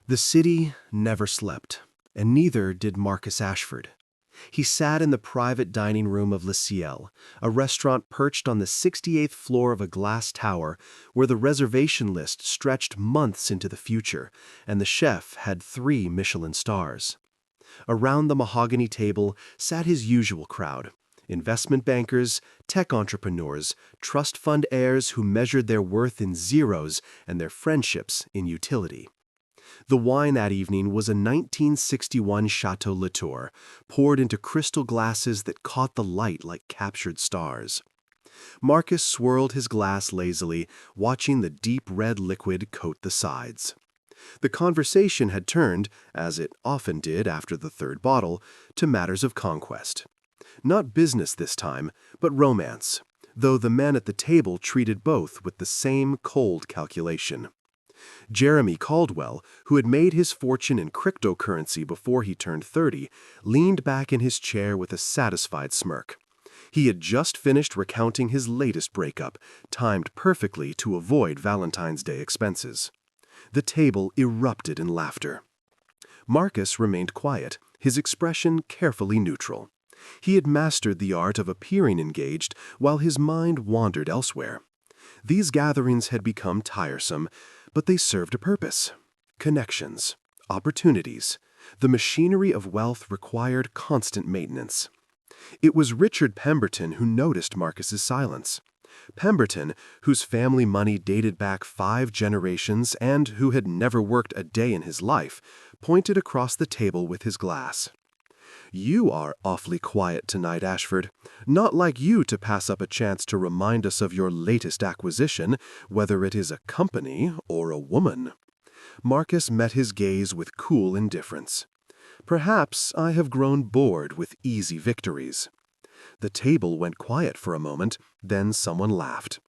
The city never slept, and neither did Marcus Ashford. He sat in the private dining room of Le Ciel, a restaurant perched on the 68th floor of a glass tower where the reservation list stretched months into the future, and the chef had 3 Michelin stars. Around the mahogany table sat his usual crowd: investment bankers, tech entrepreneurs, trust fund heirs who measured their worth in zeros and their friendships in utility. The wine that evening was a 1961 Chateau Latour, poured into crystal glasses that caught the light like captured stars. Marcus swirled his glass lazily, watching the deep red liquid coat the sides. The conversation had turned, as it often did after the 3rd bottle, to matters of conquest. Not business this time, but romance, though the men at the table treated both with the same cold calculation. Jeremy Caldwell, who had made his fortune in cryptocurrency before he turned 30, leaned back in his chair with a satisfied smirk. He had just finished recounting his latest breakup, timed perfectly to avoid Valentine's Day expenses. The table erupted in laughter. Marcus remained quiet, his expression carefully neutral. He had mastered the art of appearing engaged while his mind wandered elsewhere. These gatherings had become tiresome, but they served a purpose. Connections, opportunities. The machinery of wealth required constant maintenance. It was Richard Pemberton who noticed Marcus's silence. Pemberton, whose family money dated back 5 generations and who had never worked a day in his life, pointed across the table with his glass. "You are awfully quiet tonight, Ashford. Not like you to pass up a chance to remind us of your latest acquisition, whether it is a company or a woman." Marcus met his gaze with cool indifference. "Perhaps I have grown bored with easy victories." The table went quiet for a moment, then someone laughed.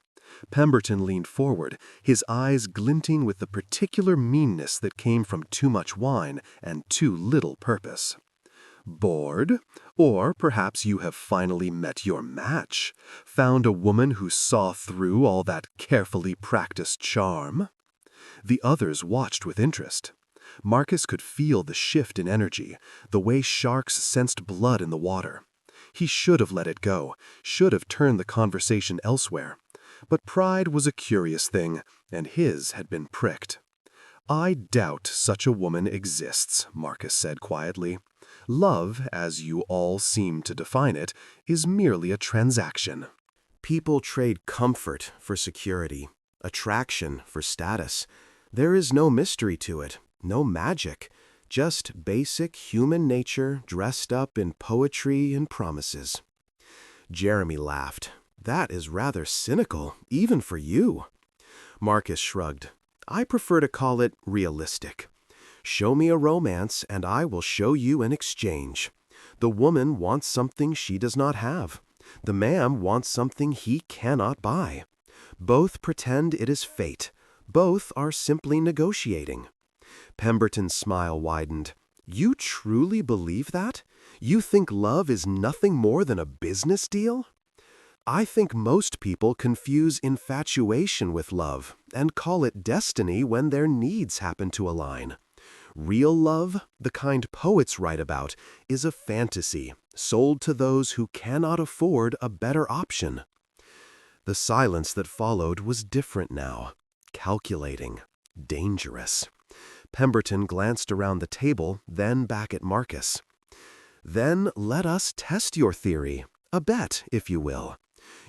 Pemberton leaned forward, his eyes glinting with the particular meanness that came from too much wine and too little purpose. "Bored? Or perhaps you have finally met your match, found a woman who saw through all that carefully practiced charm?" The others watched with interest. Marcus could feel the shift in energy, the way sharks sensed blood in the water. He should have let it go, should have turned the conversation elsewhere. But pride was a curious thing, and his had been pricked. "I doubt such a woman exists," Marcus said quietly. "Love, as you all seem to define it, is merely a transaction. People trade comfort for security, attraction for status. There is no mystery to it, no magic, just basic human nature dressed up in poetry and promises." Jeremy laughed. "That is rather cynical, even for you." Marcus shrugged. "I prefer to call it realistic. Show me a romance, and I will show you an exchange. The woman wants something she does not have. The man wants something he cannot buy. Both pretend it is fate. Both are simply negotiating." Pemberton's smile widened. "You truly believe that? You think love is nothing more than a business deal?" "I think most people confuse infatuation with love and call it destiny when their needs happen to align. Real love, the kind poets write about, is a fantasy sold to those who cannot afford a better option." The silence that followed was different now, calculating, dangerous. Pemberton glanced around the table, then back at Marcus. "Then let us test your theory, a bet, if you will.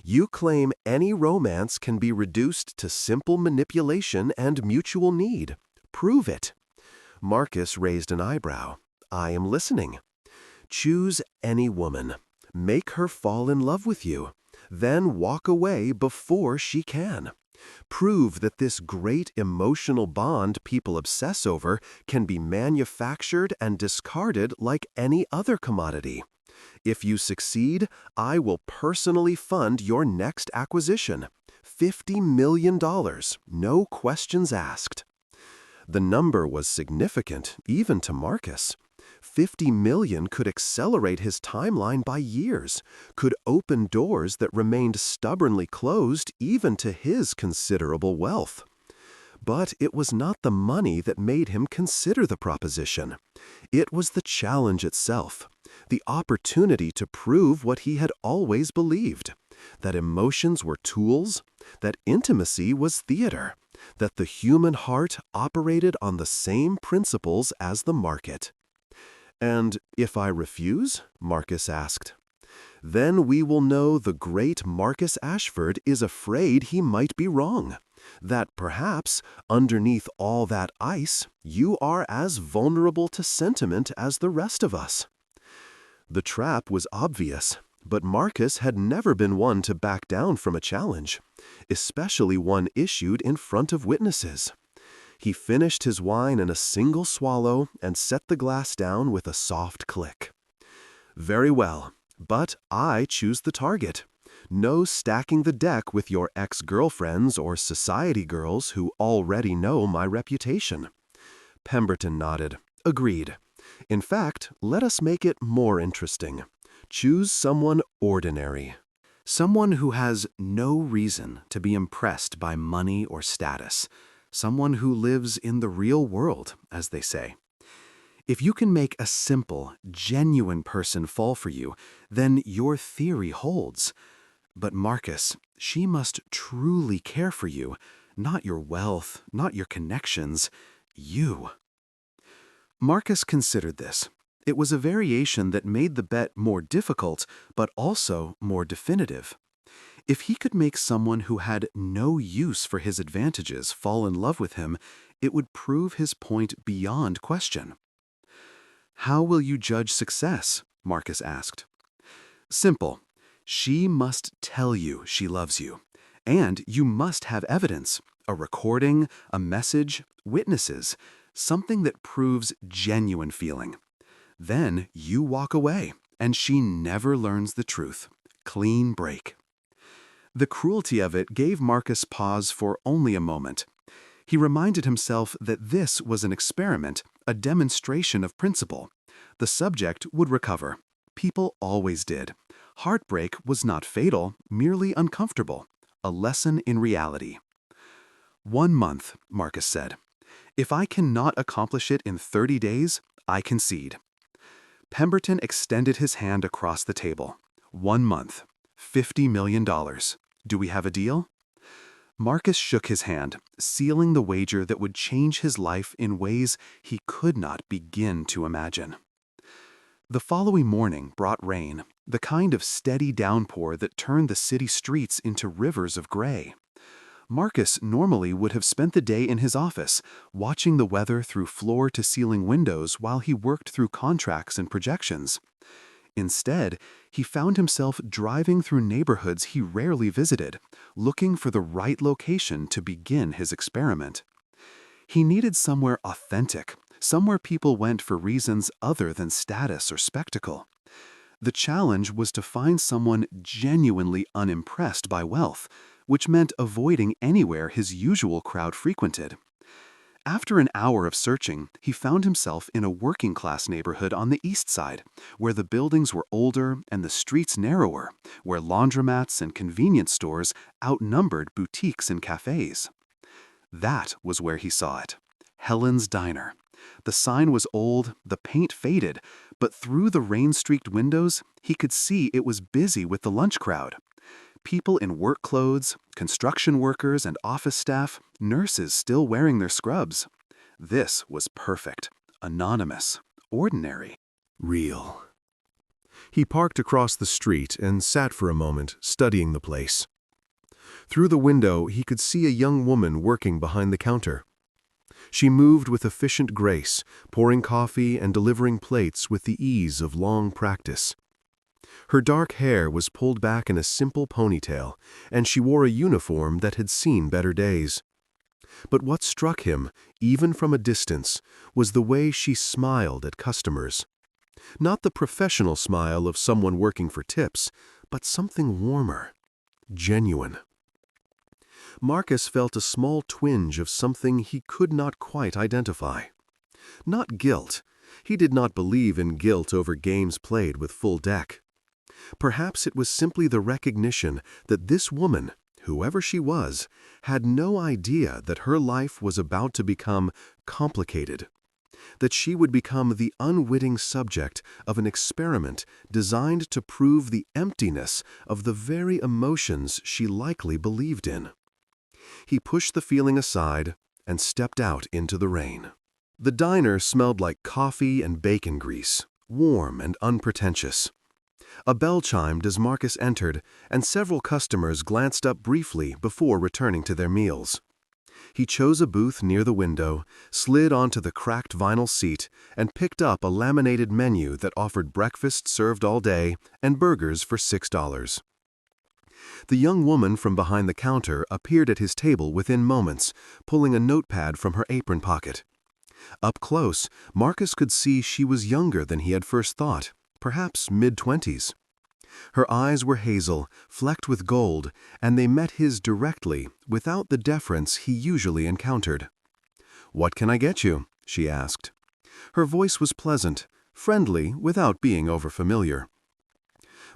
You claim any romance can be reduced to simple manipulation and mutual need. Prove it." Marcus raised an eyebrow. "I am listening." "Choose any woman. Make her fall in love with you. Then walk away before she can. Prove that this great emotional bond people obsess over can be manufactured and discarded like any other commodity. If you succeed, I will personally fund your next acquisition. $50 million, no questions asked." The number was significant, even to Marcus. 50 million could accelerate his timeline by years, could open doors that remained stubbornly closed even to his considerable wealth. But it was not the money that made him consider the proposition. It was the challenge itself, the opportunity to prove what he had always believed, that emotions were tools, that intimacy was theater, that the human heart operated on the same principles as the market. "And if I refuse?" Marcus asked. "Then we will know the great Marcus Ashford is afraid he might be wrong, that perhaps, underneath all that ice, you are as vulnerable to sentiment as the rest of us." The trap was obvious, but Marcus had never been one to back down from a challenge, especially one issued in front of witnesses. He finished his wine in a single swallow and set the glass down with a soft click. "Very well, but I choose the target. No stacking the deck with your ex-girlfriends or society girls who already know my reputation." Pemberton nodded. "Agreed. In fact, let us make it more interesting. Choose someone ordinary. Someone who has no reason to be impressed by money or status. Someone who lives in the real world, as they say. If you can make a simple, genuine person fall for you, then your theory holds. But Marcus, she must truly care for you, not your wealth, not your connections, you." Marcus considered this. It was a variation that made the bet more difficult, but also more definitive. If he could make someone who had no use for his advantages fall in love with him, it would prove his point beyond question. "How will you judge success?" Marcus asked. "Simple. She must tell you she loves you. And you must have evidence, a recording, a message, witnesses, something that proves genuine feeling. Then you walk away, and she never learns the truth. Clean break." The cruelty of it gave Marcus pause for only a moment. He reminded himself that this was an experiment, a demonstration of principle. The subject would recover. People always did. Heartbreak was not fatal, merely uncomfortable. A lesson in reality. "1 month," Marcus said. "If I cannot accomplish it in 30 days, I concede." Pemberton extended his hand across the table. 1 month. $50 million. Do we have a deal?" Marcus shook his hand, sealing the wager that would change his life in ways he could not begin to imagine. The following morning brought rain, the kind of steady downpour that turned the city streets into rivers of gray. Marcus normally would have spent the day in his office, watching the weather through floor-to-ceiling windows while he worked through contracts and projections. Instead, he found himself driving through neighborhoods he rarely visited, looking for the right location to begin his experiment. He needed somewhere authentic, somewhere people went for reasons other than status or spectacle. The challenge was to find someone genuinely unimpressed by wealth, which meant avoiding anywhere his usual crowd frequented. After an hour of searching, he found himself in a working-class neighborhood on the east side, where the buildings were older and the streets narrower, where laundromats and convenience stores outnumbered boutiques and cafes. That was where he saw it. Helen's Diner. The sign was old, the paint faded, but through the rain-streaked windows, he could see it was busy with the lunch crowd. People in work clothes, construction workers and office staff, nurses still wearing their scrubs. This was perfect, anonymous, ordinary, real. He parked across the street and sat for a moment, studying the place. Through the window, he could see a young woman working behind the counter. She moved with efficient grace, pouring coffee and delivering plates with the ease of long practice. Her dark hair was pulled back in a simple ponytail, and she wore a uniform that had seen better days. But what struck him, even from a distance, was the way she smiled at customers. Not the professional smile of someone working for tips, but something warmer, genuine. Marcus felt a small twinge of something he could not quite identify. Not guilt. He did not believe in guilt over games played with full deck. Perhaps it was simply the recognition that this woman, whoever she was, had no idea that her life was about to become complicated, that she would become the unwitting subject of an experiment designed to prove the emptiness of the very emotions she likely believed in. He pushed the feeling aside and stepped out into the rain. The diner smelled like coffee and bacon grease, warm and unpretentious. A bell chimed as Marcus entered, and several customers glanced up briefly before returning to their meals. He chose a booth near the window, slid onto the cracked vinyl seat, and picked up a laminated menu that offered breakfast served all day and burgers for $6. The young woman from behind the counter appeared at his table within moments, pulling a notepad from her apron pocket. Up close, Marcus could see she was younger than he had first thought, perhaps mid-20s. Her eyes were hazel, flecked with gold, and they met his directly, without the deference he usually encountered. "What can I get you?" she asked. Her voice was pleasant, friendly without being overfamiliar.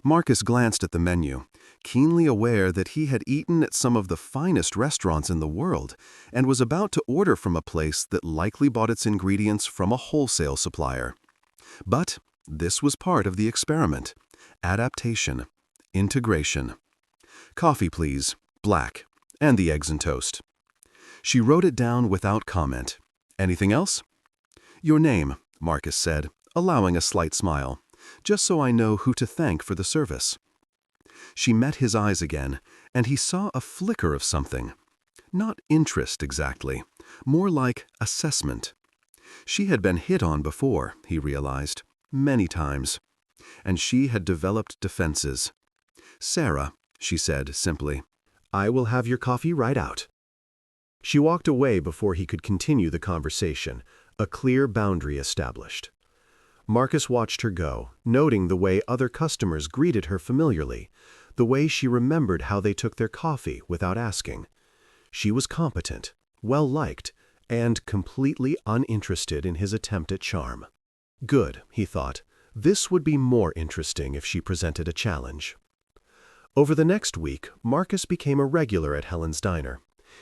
Marcus glanced at the menu, keenly aware that he had eaten at some of the finest restaurants in the world and was about to order from a place that likely bought its ingredients from a wholesale supplier. But this was part of the experiment. Adaptation. Integration. "Coffee, please. Black. And the eggs and toast." She wrote it down without comment. "Anything else?" "Your name," Marcus said, allowing a slight smile, "just so I know who to thank for the service." She met his eyes again, and he saw a flicker of something. Not interest exactly, more like assessment. She had been hit on before, he realized, many times. And she had developed defenses. "Sarah," she said simply, "I will have your coffee right out." She walked away before he could continue the conversation, a clear boundary established. Marcus watched her go, noting the way other customers greeted her familiarly, the way she remembered how they took their coffee without asking. She was competent, well-liked, and completely uninterested in his attempt at charm. Good, he thought. This would be more interesting if she presented a challenge. Over the next week, Marcus became a regular at Helen's Diner.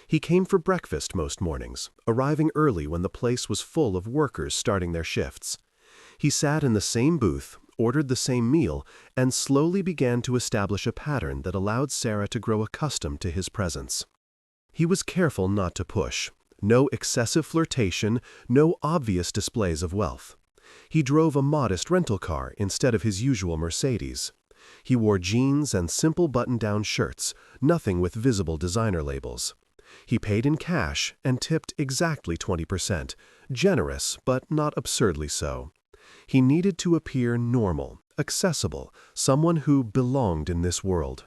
He came for breakfast most mornings, arriving early when the place was full of workers starting their shifts. He sat in the same booth, ordered the same meal, and slowly began to establish a pattern that allowed Sarah to grow accustomed to his presence. He was careful not to push. No excessive flirtation, no obvious displays of wealth. He drove a modest rental car instead of his usual Mercedes. He wore jeans and simple button-down shirts, nothing with visible designer labels. He paid in cash and tipped exactly 20%, generous but not absurdly so. He needed to appear normal, accessible, someone who belonged in this world.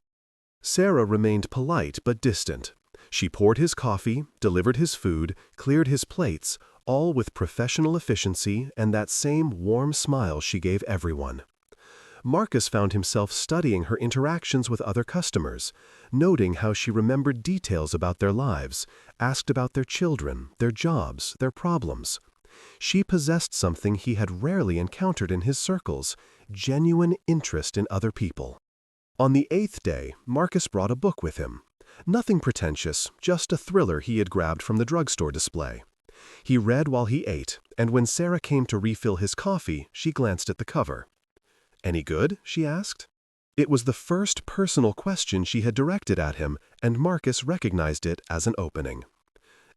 Sarah remained polite but distant. She poured his coffee, delivered his food, cleared his plates, all with professional efficiency and that same warm smile she gave everyone. Marcus found himself studying her interactions with other customers, noting how she remembered details about their lives, asked about their children, their jobs, their problems. She possessed something he had rarely encountered in his circles, genuine interest in other people. On the 8th day, Marcus brought a book with him. Nothing pretentious, just a thriller he had grabbed from the drugstore display. He read while he ate, and when Sarah came to refill his coffee, she glanced at the cover. "Any good?" she asked. It was the first personal question she had directed at him, and Marcus recognized it as an opening.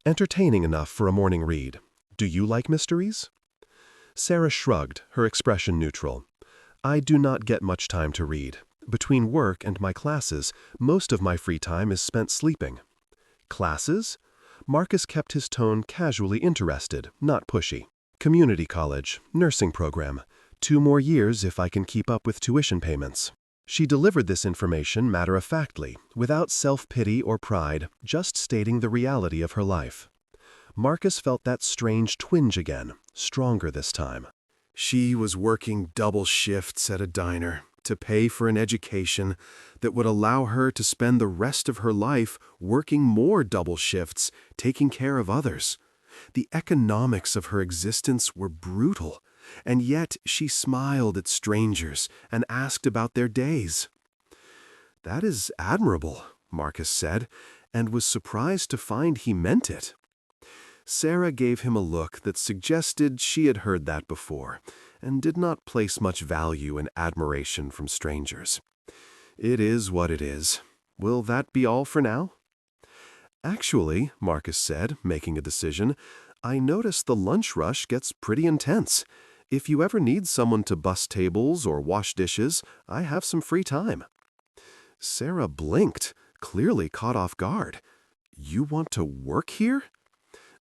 "Entertaining enough for a morning read. Do you like mysteries?" Sarah shrugged, her expression neutral. "I do not get much time to read. Between work and my classes, most of my free time is spent sleeping." "Classes?" Marcus kept his tone casually interested, not pushy. "Community college, nursing program. 2 more years if I can keep up with tuition payments." She delivered this information matter-of-factly, without self-pity or pride, just stating the reality of her life. Marcus felt that strange twinge again, stronger this time. She was working double shifts at a diner to pay for an education that would allow her to spend the rest of her life working more double shifts, taking care of others. The economics of her existence were brutal, and yet she smiled at strangers and asked about their days. "That is admirable," Marcus said, and was surprised to find he meant it. Sarah gave him a look that suggested she had heard that before, and did not place much value in admiration from strangers. "It is what it is. Will that be all for now?" "Actually," Marcus said, making a decision, "I notice the lunch rush gets pretty intense. If you ever need someone to bus tables or wash dishes, I have some free time." Sarah blinked, clearly caught off guard. "You want to work here?"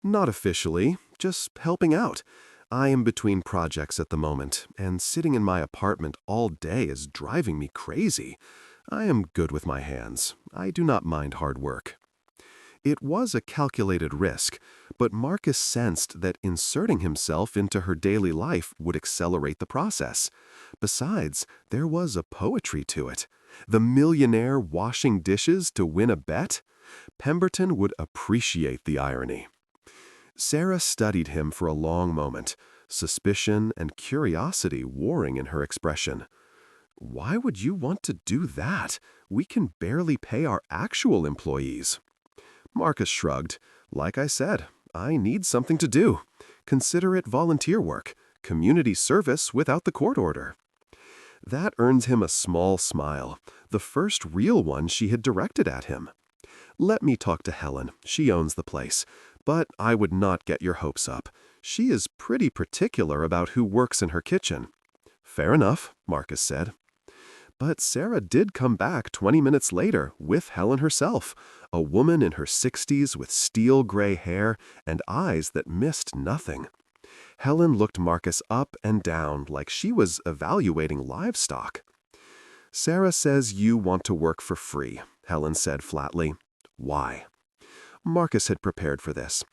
"Not officially, just helping out. I am between projects at the moment, and sitting in my apartment all day is driving me crazy. I am good with my hands. I do not mind hard work." It was a calculated risk, but Marcus sensed that inserting himself into her daily life would accelerate the process. Besides, there was a poetry to it. The millionaire washing dishes to win a bet? Pemberton would appreciate the irony. Sarah studied him for a long moment, suspicion and curiosity warring in her expression. "Why would you want to do that? We can barely pay our actual employees." Marcus shrugged. "Like I said, I need something to do. Consider it volunteer work, community service without the court order." That earned him a small smile, the first real one she had directed at him. "Let me talk to Helen. She owns the place. But I would not get your hopes up. She is pretty particular about who works in her kitchen." "Fair enough," Marcus said. But Sarah did come back 20 minutes later with Helen herself, a woman in her 60s with steel gray hair and eyes that missed nothing. Helen looked Marcus up and down like she was evaluating livestock. "Sarah says you want to work for free," Helen said flatly. "Why?" Marcus had prepared for this.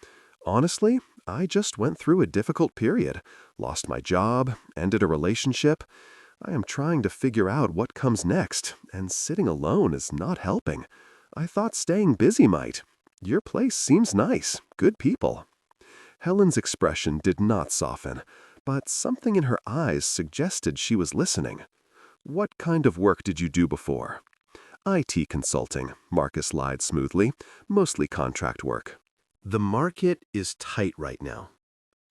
"Honestly, I just went through a difficult period, lost my job, ended a relationship. I am trying to figure out what comes next, and sitting alone is not helping. I thought staying busy might. Your place seems nice, good people." Helen's expression did not soften, but something in her eyes suggested she was listening. "What kind of work did you do before?" "IT consulting," Marcus lied smoothly, "mostly contract work." "The market is tight right now.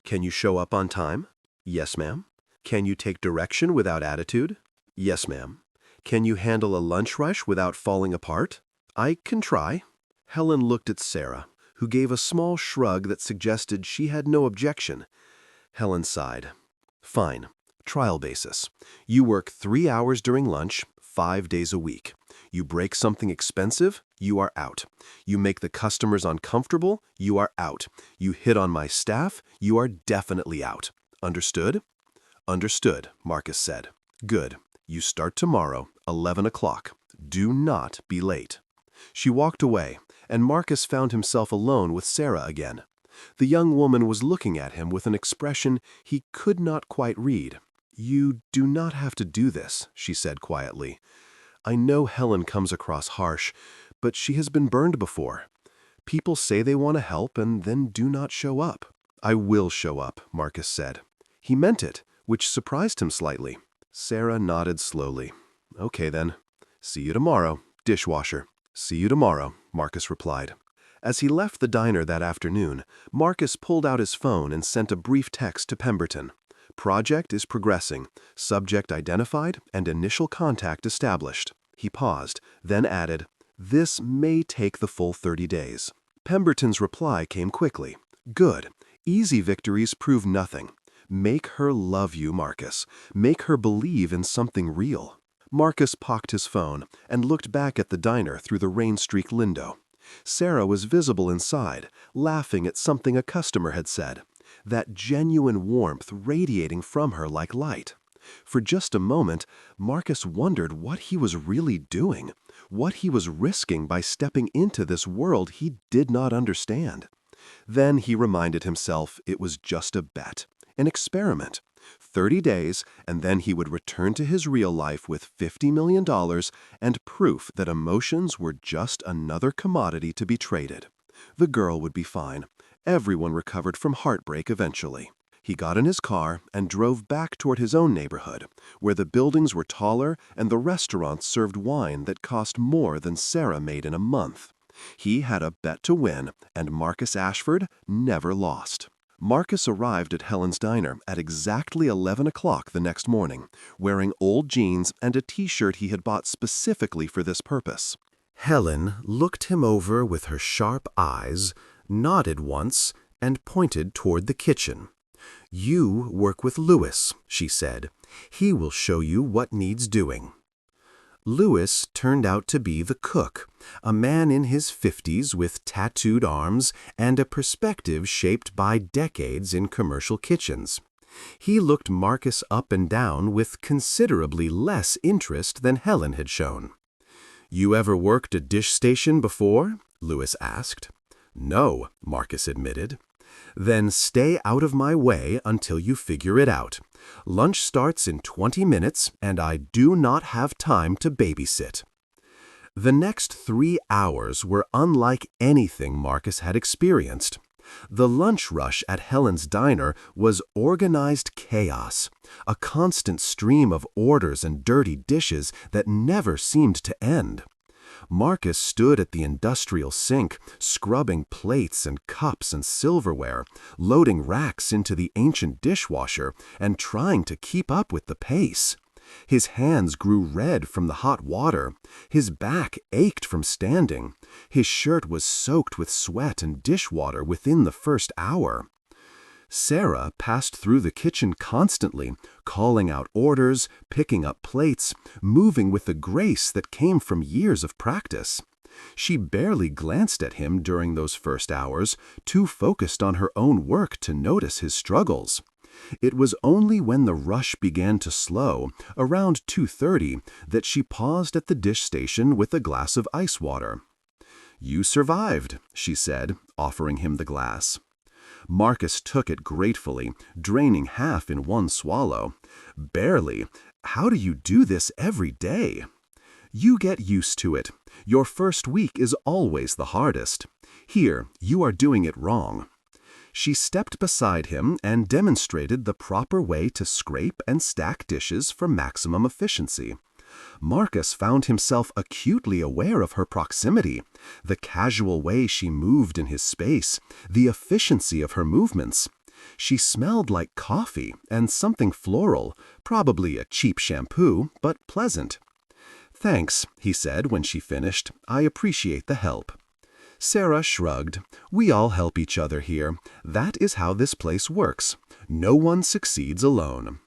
Can you show up on time?" "Yes, ma'am." "Can you take direction without attitude?" "Yes, ma'am." "Can you handle a lunch rush without falling apart?" "I can try." Helen looked at Sarah, who gave a small shrug that suggested she had no objection. Helen sighed. "Fine. Trial basis. You work 3 hours during lunch, 5 days a week. You break something expensive, you are out. You make the customers uncomfortable, you are out. You hit on my staff, you are definitely out. Understood?" "Understood," Marcus said. "Good. You start tomorrow, 11 o'clock. Do not be late." She walked away, and Marcus found himself alone with Sarah again. The young woman was looking at him with an expression he could not quite read. "You do not have to do this," she said quietly. "I know Helen comes across harsh, but she has been burned before. People say they want to help and then do not show up." "I will show up," Marcus said. He meant it, which surprised him slightly. Sarah nodded slowly. "Okay then. See you tomorrow, dishwasher." "See you tomorrow," Marcus replied. As he left the diner that afternoon, Marcus pulled out his phone and sent a brief text to Pemberton. "Project is progressing, subject identified, and initial contact established." He paused, then added, "This may take the full 30 days." Pemberton's reply came quickly. "Good. Easy victories prove nothing. Make her love you, Marcus. Make her believe in something real." Marcus pocked his phone and looked back at the diner through the rain-streaked window. Sarah was visible inside, laughing at something a customer had said, that genuine warmth radiating from her like light. For just a moment, Marcus wondered what he was really doing, what he was risking by stepping into this world he did not understand. Then he reminded himself it was just a bet, an experiment. 30 days, and then he would return to his real life with $50 million and proof that emotions were just another commodity to be traded. The girl would be fine. Everyone recovered from heartbreak eventually. He got in his car and drove back toward his own neighborhood, where the buildings were taller and the restaurants served wine that cost more than Sarah made in a month. He had a bet to win, and Marcus Ashford never lost. Marcus arrived at Helen's diner at exactly 11 o'clock the next morning, wearing old jeans and a t-shirt he had bought specifically for this purpose. Helen looked him over with her sharp eyes, nodded once, and pointed toward the kitchen. "You work with Louis," she said. "He will show you what needs doing." Louis turned out to be the cook, a man in his 50s with tattooed arms and a perspective shaped by decades in commercial kitchens. He looked Marcus up and down with considerably less interest than Helen had shown. "You ever worked a dish station before?" Louis asked. "No," Marcus admitted. "Then stay out of my way until you figure it out. Lunch starts in 20 minutes, and I do not have time to babysit." The next 3 hours were unlike anything Marcus had experienced. The lunch rush at Helen's diner was organized chaos, a constant stream of orders and dirty dishes that never seemed to end. Marcus stood at the industrial sink, scrubbing plates and cups and silverware, loading racks into the ancient dishwasher, and trying to keep up with the pace. His hands grew red from the hot water. His back ached from standing. His shirt was soaked with sweat and dishwater within the first hour. Sarah passed through the kitchen constantly, calling out orders, picking up plates, moving with the grace that came from years of practice. She barely glanced at him during those first hours, too focused on her own work to notice his struggles. It was only when the rush began to slow, around 2:30, that she paused at the dish station with a glass of ice water. "You survived," she said, offering him the glass. Marcus took it gratefully, draining half in one swallow. "Barely. How do you do this every day?" "You get used to it. Your first week is always the hardest. Here, you are doing it wrong." She stepped beside him and demonstrated the proper way to scrape and stack dishes for maximum efficiency. Marcus found himself acutely aware of her proximity, the casual way she moved in his space, the efficiency of her movements. She smelled like coffee and something floral, probably a cheap shampoo, but pleasant. "Thanks," he said when she finished. "I appreciate the help." Sarah shrugged. "We all help each other here. That is how this place works. No one succeeds alone."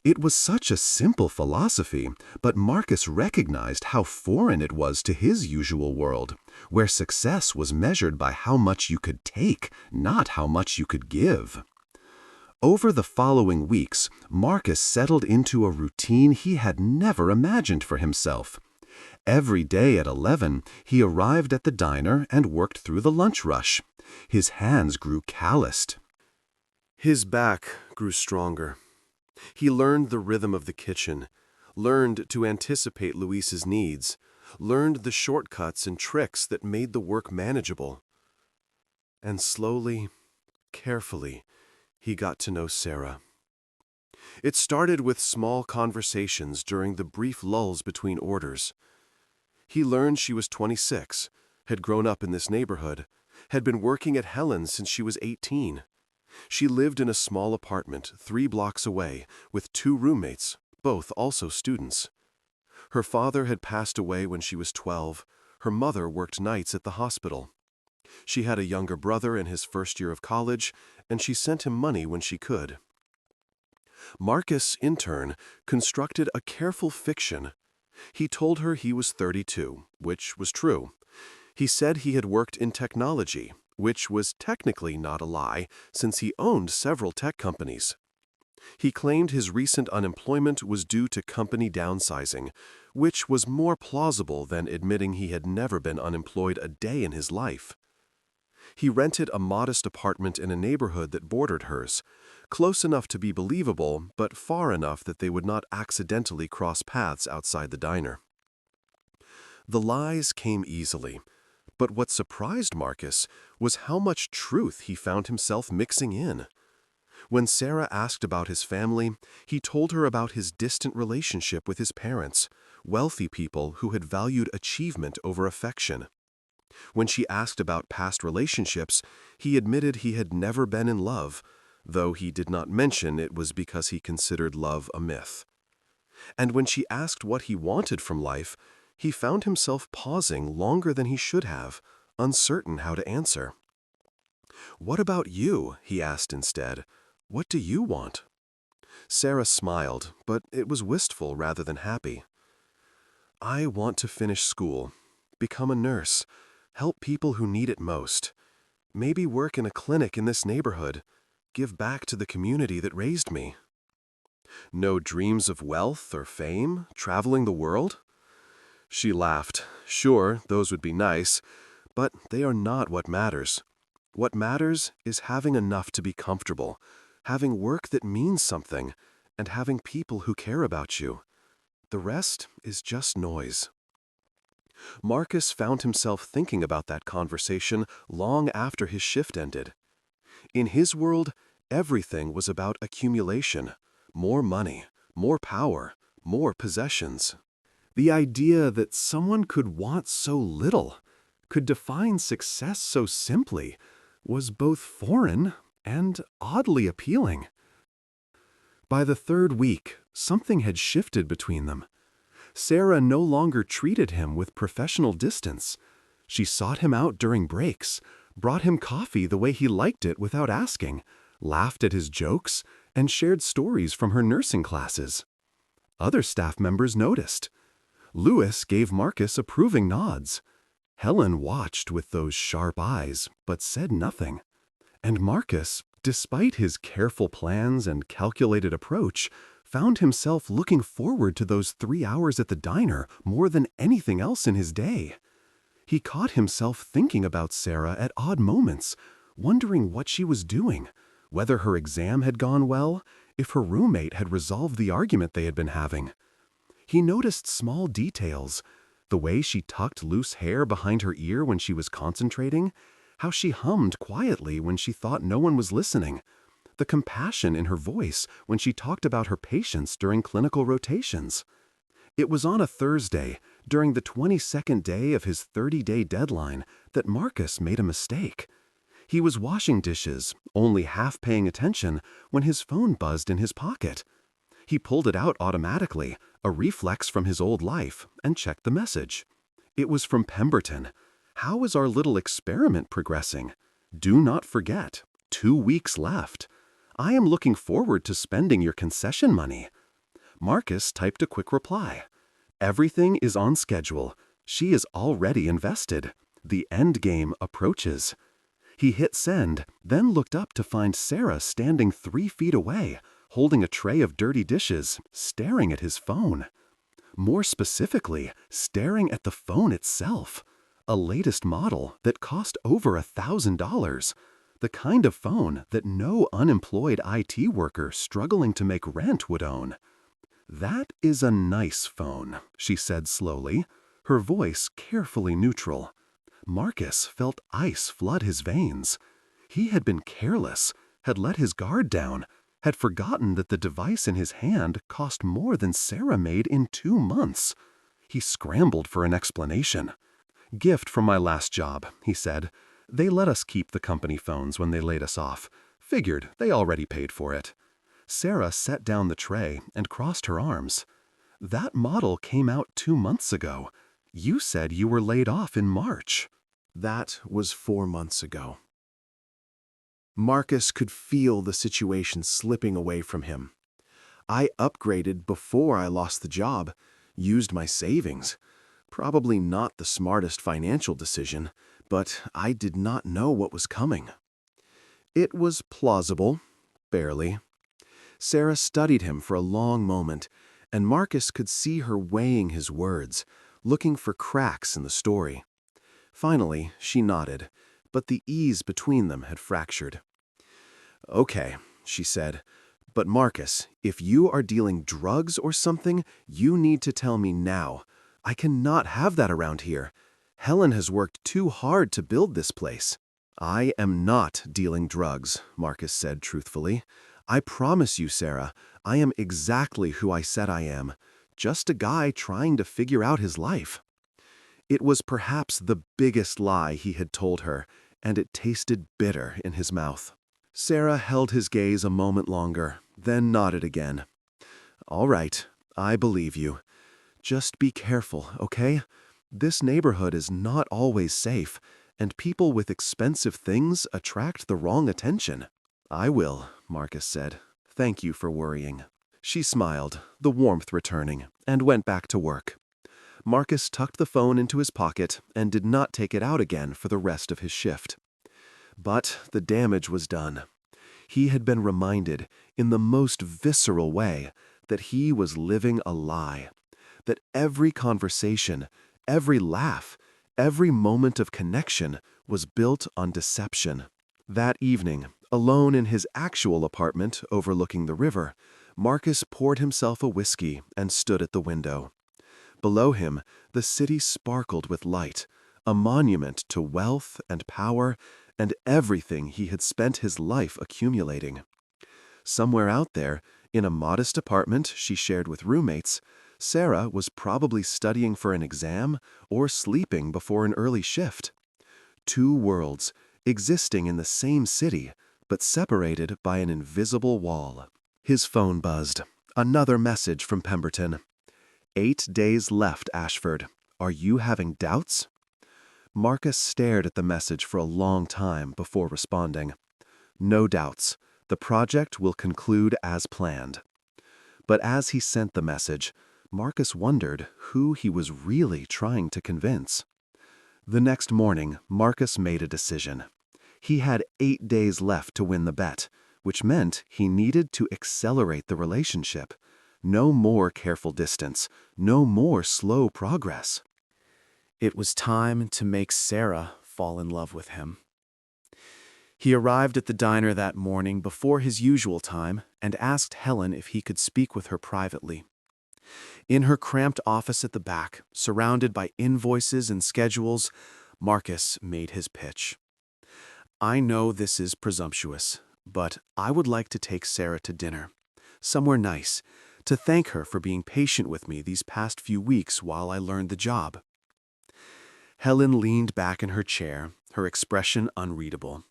It was such a simple philosophy, but Marcus recognized how foreign it was to his usual world, where success was measured by how much you could take, not how much you could give. Over the following weeks, Marcus settled into a routine he had never imagined for himself. Every day at 11, he arrived at the diner and worked through the lunch rush. His hands grew calloused. His back grew stronger. He learned the rhythm of the kitchen, learned to anticipate Louise's needs, learned the shortcuts and tricks that made the work manageable. And slowly, carefully, he got to know Sarah. It started with small conversations during the brief lulls between orders. He learned she was 26, had grown up in this neighborhood, had been working at Helen's since she was 18. She lived in a small apartment 3 blocks away with 2 roommates, both also students. Her father had passed away when she was 12. Her mother worked nights at the hospital. She had a younger brother in his first year of college, and she sent him money when she could. Marcus, in turn, constructed a careful fiction. He told her he was 32, which was true. He said he had worked in technology, which was technically not a lie, since he owned several tech companies. He claimed his recent unemployment was due to company downsizing, which was more plausible than admitting he had never been unemployed a day in his life. He rented a modest apartment in a neighborhood that bordered hers, close enough to be believable, but far enough that they would not accidentally cross paths outside the diner. The lies came easily. But what surprised Marcus was how much truth he found himself mixing in. When Sarah asked about his family, he told her about his distant relationship with his parents, wealthy people who had valued achievement over affection. When she asked about past relationships, he admitted he had never been in love, though he did not mention it was because he considered love a myth. And when she asked what he wanted from life, he found himself pausing longer than he should have, uncertain how to answer. "What about you?" he asked instead. "What do you want?" Sarah smiled, but it was wistful rather than happy. "I want to finish school, become a nurse, help people who need it most. Maybe work in a clinic in this neighborhood, give back to the community that raised me." No dreams of wealth or fame, traveling the world? She laughed. Sure, those would be nice, but they are not what matters. What matters is having enough to be comfortable, having work that means something, and having people who care about you. The rest is just noise. Marcus found himself thinking about that conversation long after his shift ended. In his world, everything was about accumulation, more money, more power, more possessions. The idea that someone could want so little, could define success so simply, was both foreign and oddly appealing. By the third week, something had shifted between them. Sarah no longer treated him with professional distance. She sought him out during breaks, brought him coffee the way he liked it without asking, laughed at his jokes, and shared stories from her nursing classes. Other staff members noticed. Louis gave Marcus approving nods. Helen watched with those sharp eyes, but said nothing. And Marcus, despite his careful plans and calculated approach, found himself looking forward to those 3 hours at the diner more than anything else in his day. He caught himself thinking about Sarah at odd moments, wondering what she was doing, whether her exam had gone well, if her roommate had resolved the argument they had been having. He noticed small details, the way she tucked loose hair behind her ear when she was concentrating, how she hummed quietly when she thought no one was listening, the compassion in her voice when she talked about her patients during clinical rotations. It was on a Thursday, during the 22nd day of his 30-day deadline, that Marcus made a mistake. He was washing dishes, only half paying attention, when his phone buzzed in his pocket. He pulled it out automatically, a reflex from his old life, and checked the message. It was from Pemberton. "How is our little experiment progressing? Do not forget, 2 weeks left. I am looking forward to spending your concession money." Marcus typed a quick reply. "Everything is on schedule. She is already invested. The end game approaches." He hit send, then looked up to find Sarah standing 3 feet away, holding a tray of dirty dishes, staring at his phone. More specifically, staring at the phone itself. A latest model that cost over $1,000. The kind of phone that no unemployed IT worker struggling to make rent would own. "That is a nice phone," she said slowly, her voice carefully neutral. Marcus felt ice flood his veins. He had been careless, had let his guard down, had forgotten that the device in his hand cost more than Sarah made in 2 months. He scrambled for an explanation. "Gift from my last job," he said. "They let us keep the company phones when they laid us off. Figured they already paid for it." Sarah set down the tray and crossed her arms. "That model came out 2 months ago. You said you were laid off in March." That was 4 months ago. Marcus could feel the situation slipping away from him. "I upgraded before I lost the job, used my savings. Probably not the smartest financial decision, but I did not know what was coming." It was plausible, barely. Sarah studied him for a long moment, and Marcus could see her weighing his words, looking for cracks in the story. Finally, she nodded, but the ease between them had fractured. "Okay," she said, "but Marcus, if you are dealing drugs or something, you need to tell me now. I cannot have that around here. Helen has worked too hard to build this place." "I am not dealing drugs," Marcus said truthfully. I promise you, Sarah, I am exactly who I said I am. Just a guy trying to figure out his life. It was perhaps the biggest lie he had told her, and it tasted bitter in his mouth. Sarah held his gaze a moment longer, then nodded again. All right, I believe you. Just be careful, okay? This neighborhood is not always safe, and people with expensive things attract the wrong attention. I will, Marcus said. Thank you for worrying. She smiled, the warmth returning, and went back to work. Marcus tucked the phone into his pocket and did not take it out again for the rest of his shift. But the damage was done. He had been reminded, in the most visceral way, that he was living a lie, that every conversation, every laugh, every moment of connection was built on deception. That evening, alone in his actual apartment overlooking the river, Marcus poured himself a whiskey and stood at the window. Below him, the city sparkled with light, a monument to wealth and power and everything he had spent his life accumulating. Somewhere out there, in a modest apartment she shared with roommates, Sarah was probably studying for an exam or sleeping before an early shift. Two worlds, existing in the same city, but separated by an invisible wall. His phone buzzed. Another message from Pemberton. 8 days left, Ashford. Are you having doubts? Marcus stared at the message for a long time before responding. No doubts. The project will conclude as planned. But as he sent the message, Marcus wondered who he was really trying to convince. The next morning, Marcus made a decision. He had 8 days left to win the bet, which meant he needed to accelerate the relationship. No more careful distance, no more slow progress. It was time to make Sarah fall in love with him. He arrived at the diner that morning before his usual time and asked Helen if he could speak with her privately. In her cramped office at the back, surrounded by invoices and schedules, Marcus made his pitch. I know this is presumptuous, but I would like to take Sarah to dinner, somewhere nice, to thank her for being patient with me these past few weeks while I learned the job. Helen leaned back in her chair, her expression unreadable.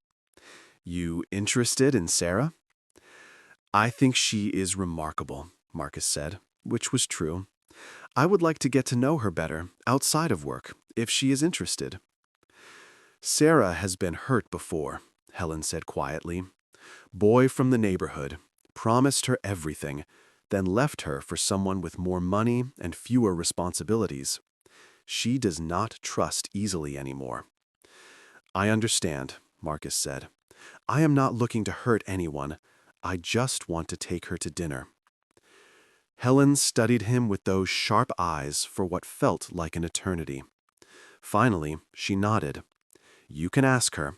You interested in Sarah? I think she is remarkable, Marcus said, which was true. I would like to get to know her better, outside of work, if she is interested. Sarah has been hurt before, Helen said quietly. Boy from the neighborhood, promised her everything, then left her for someone with more money and fewer responsibilities. She does not trust easily anymore. I understand, Marcus said. I am not looking to hurt anyone. I just want to take her to dinner. Helen studied him with those sharp eyes for what felt like an eternity. Finally, she nodded. You can ask her.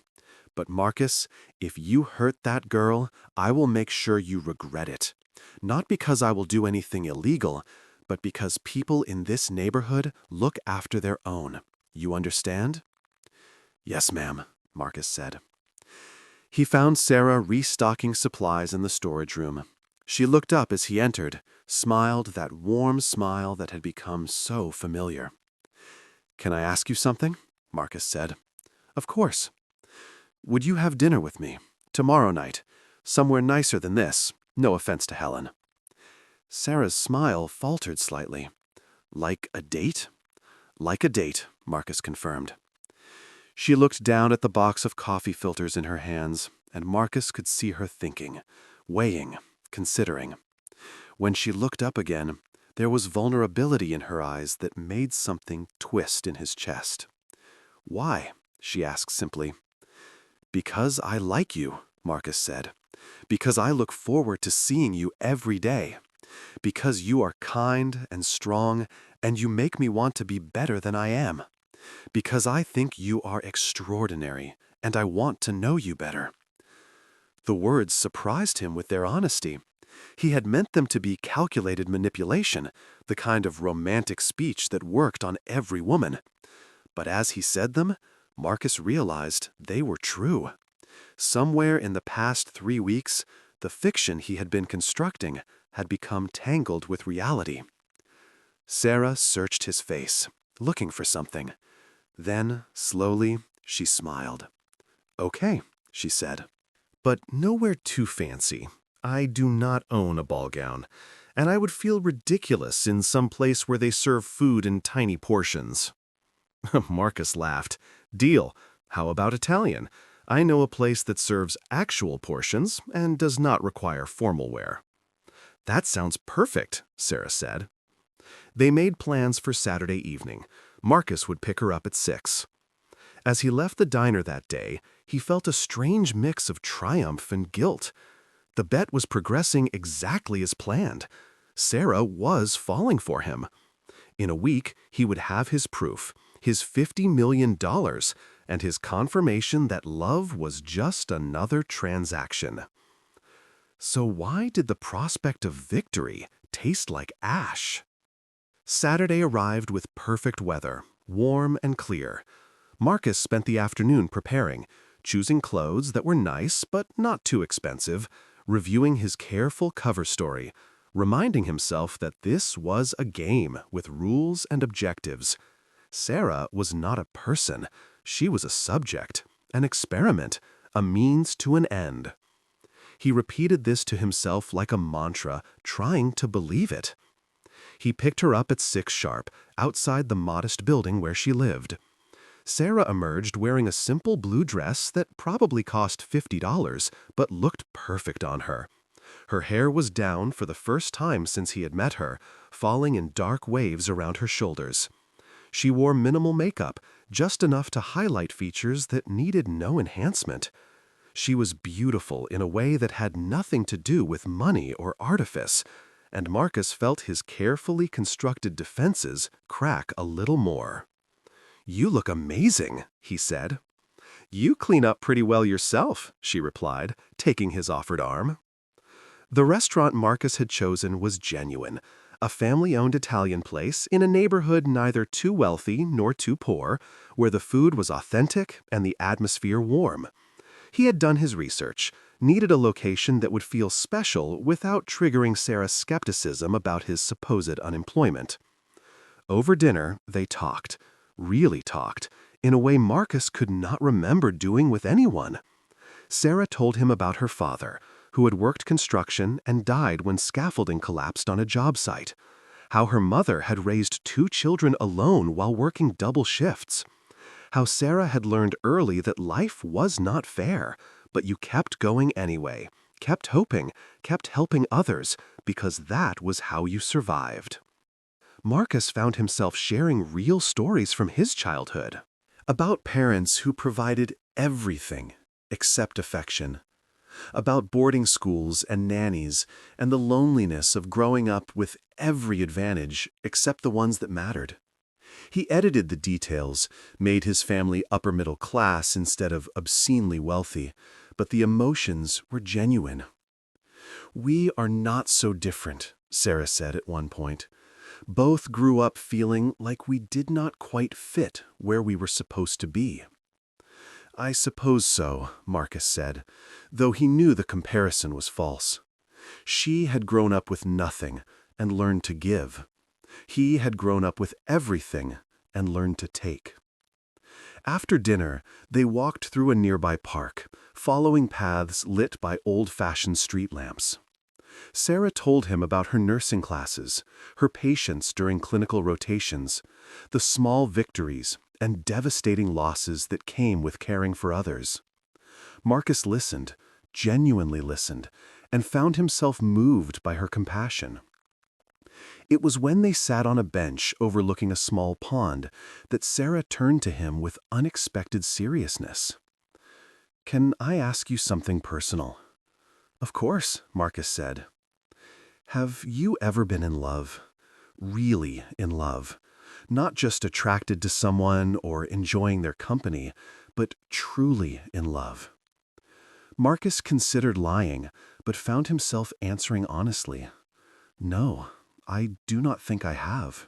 But Marcus, if you hurt that girl, I will make sure you regret it. Not because I will do anything illegal, but because people in this neighborhood look after their own. You understand? Yes, ma'am, Marcus said. He found Sarah restocking supplies in the storage room. She looked up as he entered, smiled that warm smile that had become so familiar. Can I ask you something? Marcus said. Of course. Would you have dinner with me, tomorrow night, somewhere nicer than this, no offense to Helen? Sarah's smile faltered slightly. Like a date? Like a date, Marcus confirmed. She looked down at the box of coffee filters in her hands, and Marcus could see her thinking, weighing, considering. When she looked up again, there was vulnerability in her eyes that made something twist in his chest. Why? She asked simply. Because I like you, Marcus said. Because I look forward to seeing you every day. Because you are kind and strong, and you make me want to be better than I am. Because I think you are extraordinary, and I want to know you better. The words surprised him with their honesty. He had meant them to be calculated manipulation, the kind of romantic speech that worked on every woman. But as he said them, Marcus realized they were true. Somewhere in the past 3 weeks, The fiction he had been constructing had become tangled with reality. Sarah searched his face, looking for something. Then, slowly, she smiled. "Okay," she said. "But nowhere too fancy. I do not own a ball gown, and I would feel ridiculous in some place where they serve food in tiny portions." Marcus laughed. "Deal. How about Italian? I know a place that serves actual portions and does not require formal wear." "That sounds perfect," Sarah said. They made plans for Saturday evening. Marcus would pick her up at 6. As he left the diner that day, he felt a strange mix of triumph and guilt. The bet was progressing exactly as planned. Sarah was falling for him. In a week, he would have his proof, his $50 million, and his confirmation that love was just another transaction. So why did the prospect of victory taste like ash? Saturday arrived with perfect weather, warm and clear. Marcus spent the afternoon preparing, choosing clothes that were nice but not too expensive, reviewing his careful cover story, reminding himself that this was a game with rules and objectives. Sarah was not a person. She was a subject, an experiment, a means to an end. He repeated this to himself like a mantra, trying to believe it. He picked her up at 6 sharp, outside the modest building where she lived. Sarah emerged wearing a simple blue dress that probably cost $50, but looked perfect on her. Her hair was down for the first time since he had met her, falling in dark waves around her shoulders. She wore minimal makeup, just enough to highlight features that needed no enhancement. She was beautiful in a way that had nothing to do with money or artifice, and Marcus felt his carefully constructed defenses crack a little more. "You look amazing," he said. "You clean up pretty well yourself," she replied, taking his offered arm. The restaurant Marcus had chosen was genuine, a family-owned Italian place in a neighborhood neither too wealthy nor too poor, where the food was authentic and the atmosphere warm. He had done his research, needed a location that would feel special without triggering Sarah's skepticism about his supposed unemployment. Over dinner, they talked, really talked, in a way Marcus could not remember doing with anyone. Sarah told him about her father, who had worked construction and died when scaffolding collapsed on a job site, how her mother had raised 2 children alone while working double shifts, how Sarah had learned early that life was not fair, but you kept going anyway, kept hoping, kept helping others, because that was how you survived. Marcus found himself sharing real stories from his childhood, about parents who provided everything except affection, about boarding schools and nannies and the loneliness of growing up with every advantage except the ones that mattered. He edited the details, made his family upper middle class instead of obscenely wealthy, but the emotions were genuine. "We are not so different," Sarah said at one point. "Both grew up feeling like we did not quite fit where we were supposed to be." "I suppose so," Marcus said, though he knew the comparison was false. She had grown up with nothing and learned to give. He had grown up with everything and learned to take. After dinner, they walked through a nearby park, following paths lit by old-fashioned street lamps. Sarah told him about her nursing classes, her patience during clinical rotations, the small victories and devastating losses that came with caring for others. Marcus listened, genuinely listened, and found himself moved by her compassion. It was when they sat on a bench overlooking a small pond that Sarah turned to him with unexpected seriousness. "Can I ask you something personal?" "Of course," Marcus said. "Have you ever been in love? Really in love? Not just attracted to someone or enjoying their company, but truly in love?" Marcus considered lying, but found himself answering honestly. "No, I do not think I have.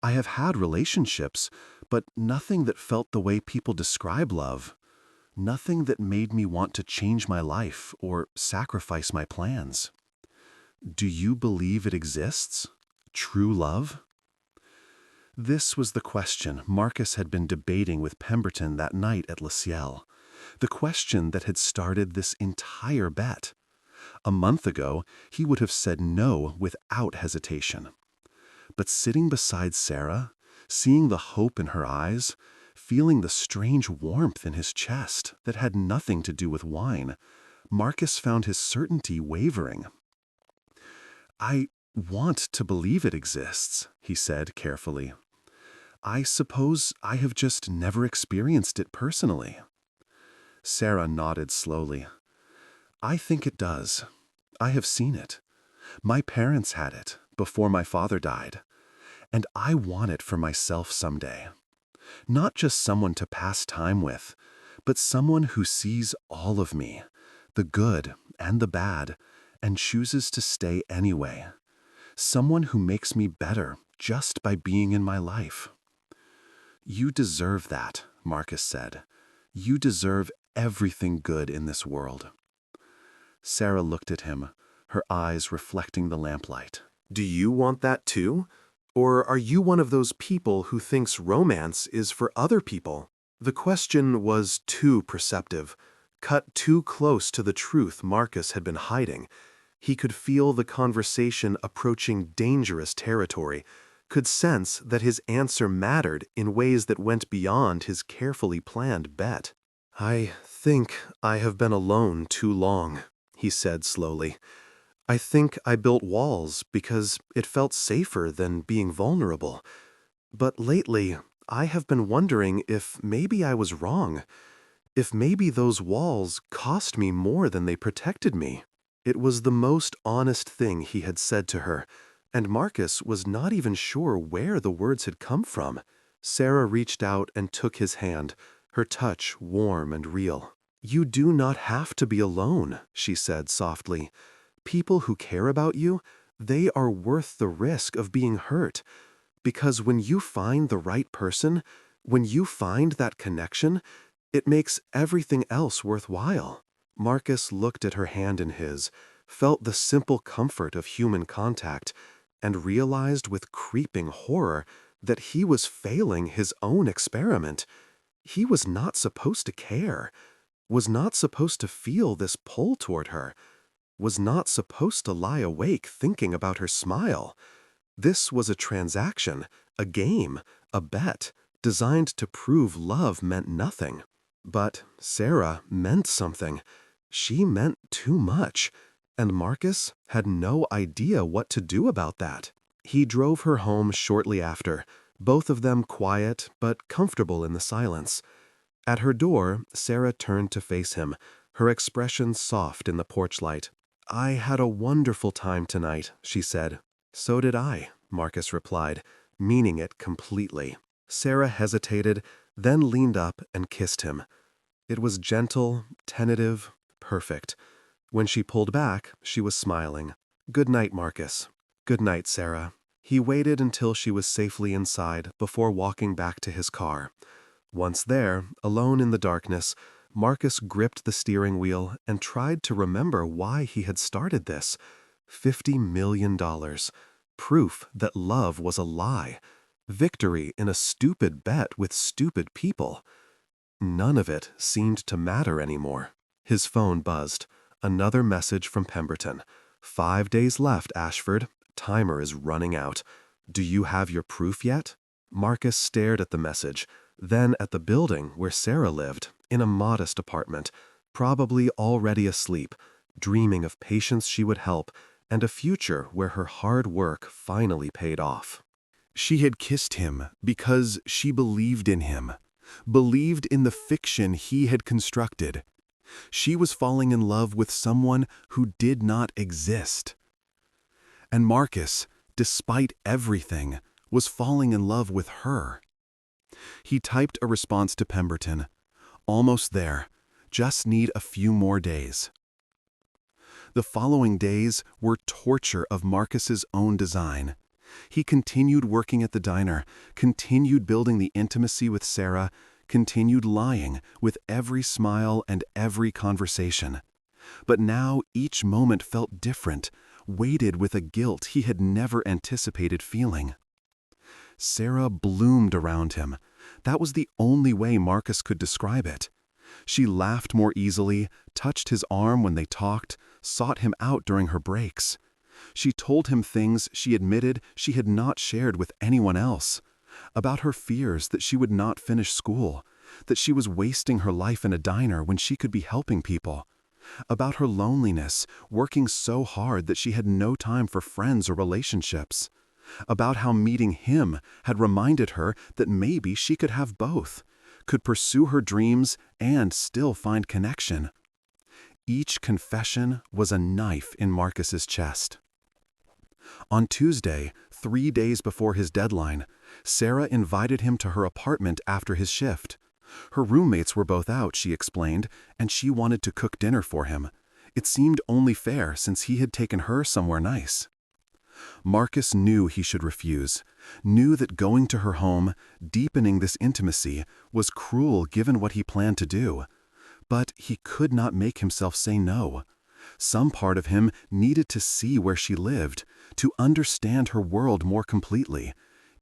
I have had relationships, but nothing that felt the way people describe love. Nothing that made me want to change my life or sacrifice my plans. Do you believe it exists? True love? This was the question Marcus had been debating with Pemberton that night at Le Ciel. The question that had started this entire bet. A month ago, he would have said no without hesitation. But sitting beside Sarah, seeing the hope in her eyes, feeling the strange warmth in his chest that had nothing to do with wine, Marcus found his certainty wavering. "I want to believe it exists," he said carefully. "I suppose I have just never experienced it personally." Sarah nodded slowly. "I think it does. I have seen it. My parents had it before my father died. And I want it for myself someday. Not just someone to pass time with, but someone who sees all of me, the good and the bad, and chooses to stay anyway. Someone who makes me better just by being in my life." "You deserve that," Marcus said. "You deserve everything good in this world." Sarah looked at him, her eyes reflecting the lamplight. "Do you want that too? Or are you one of those people who thinks romance is for other people?" The question was too perceptive, cut too close to the truth Marcus had been hiding. He could feel the conversation approaching dangerous territory, could sense that his answer mattered in ways that went beyond his carefully planned bet. "I think I have been alone too long," he said slowly. "I think I built walls because it felt safer than being vulnerable. But lately, I have been wondering if maybe I was wrong, if maybe those walls cost me more than they protected me." It was the most honest thing he had said to her, and Marcus was not even sure where the words had come from. Sarah reached out and took his hand, her touch warm and real. "You do not have to be alone," she said softly. "People who care about you, they are worth the risk of being hurt. Because when you find the right person, when you find that connection, it makes everything else worthwhile." Marcus looked at her hand in his, felt the simple comfort of human contact, and realized with creeping horror that he was failing his own experiment. He was not supposed to care, was not supposed to feel this pull toward her, was not supposed to lie awake thinking about her smile. This was a transaction, a game, a bet, designed to prove love meant nothing. But Sarah meant something. She meant too much, and Marcus had no idea what to do about that. He drove her home shortly after, both of them quiet but comfortable in the silence. At her door, Sarah turned to face him, her expression soft in the porch light. "I had a wonderful time tonight," she said. "So did I," Marcus replied, meaning it completely. Sarah hesitated, then leaned up and kissed him. It was gentle, tentative, perfect. When she pulled back, she was smiling. "Good night, Marcus." "Good night, Sarah." He waited until she was safely inside before walking back to his car. Once there, alone in the darkness, Marcus gripped the steering wheel and tried to remember why he had started this. $50 million. Proof that love was a lie. Victory in a stupid bet with stupid people. None of it seemed to matter anymore. His phone buzzed. Another message from Pemberton. 5 days left, Ashford. Timer is running out. Do you have your proof yet? Marcus stared at the message, then at the building where Sarah lived, in a modest apartment, probably already asleep, dreaming of patients she would help and a future where her hard work finally paid off. She had kissed him because she believed in him, believed in the fiction he had constructed. She was falling in love with someone who did not exist. And Marcus, despite everything, was falling in love with her. He typed a response to Pemberton. "Almost there. Just need a few more days." The following days were torture of Marcus's own design. He continued working at the diner, continued building the intimacy with Sarah, continued lying with every smile and every conversation. But now each moment felt different, weighted with a guilt he had never anticipated feeling. Sarah bloomed around him. That was the only way Marcus could describe it. She laughed more easily, touched his arm when they talked, sought him out during her breaks. She told him things she admitted she had not shared with anyone else. About her fears that she would not finish school, that she was wasting her life in a diner when she could be helping people. About her loneliness, working so hard that she had no time for friends or relationships. About how meeting him had reminded her that maybe she could have both, could pursue her dreams and still find connection. Each confession was a knife in Marcus's chest. On Tuesday, 3 days before his deadline, Sarah invited him to her apartment after his shift. Her roommates were both out, she explained, and she wanted to cook dinner for him. It seemed only fair since he had taken her somewhere nice. Marcus knew he should refuse, knew that going to her home, deepening this intimacy, was cruel given what he planned to do. But he could not make himself say no. Some part of him needed to see where she lived, to understand her world more completely,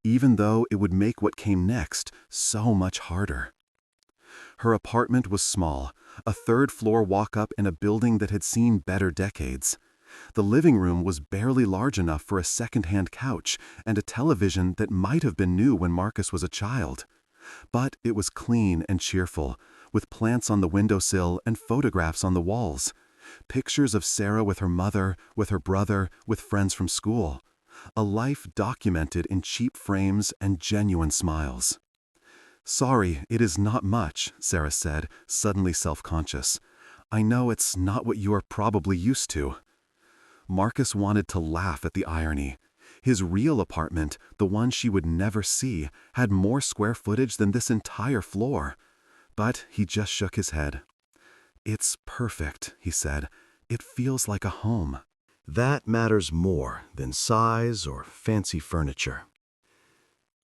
even though it would make what came next so much harder. Her apartment was small, a third-floor walk-up in a building that had seen better decades. The living room was barely large enough for a second-hand couch and a television that might have been new when Marcus was a child. But it was clean and cheerful, with plants on the windowsill and photographs on the walls. Pictures of Sarah with her mother, with her brother, with friends from school. A life documented in cheap frames and genuine smiles. "Sorry, it is not much," Sarah said, suddenly self-conscious. "I know it's not what you are probably used to." Marcus wanted to laugh at the irony. His real apartment, the one she would never see, had more square footage than this entire floor. But he just shook his head. "It's perfect," he said. "It feels like a home." That matters more than size or fancy furniture.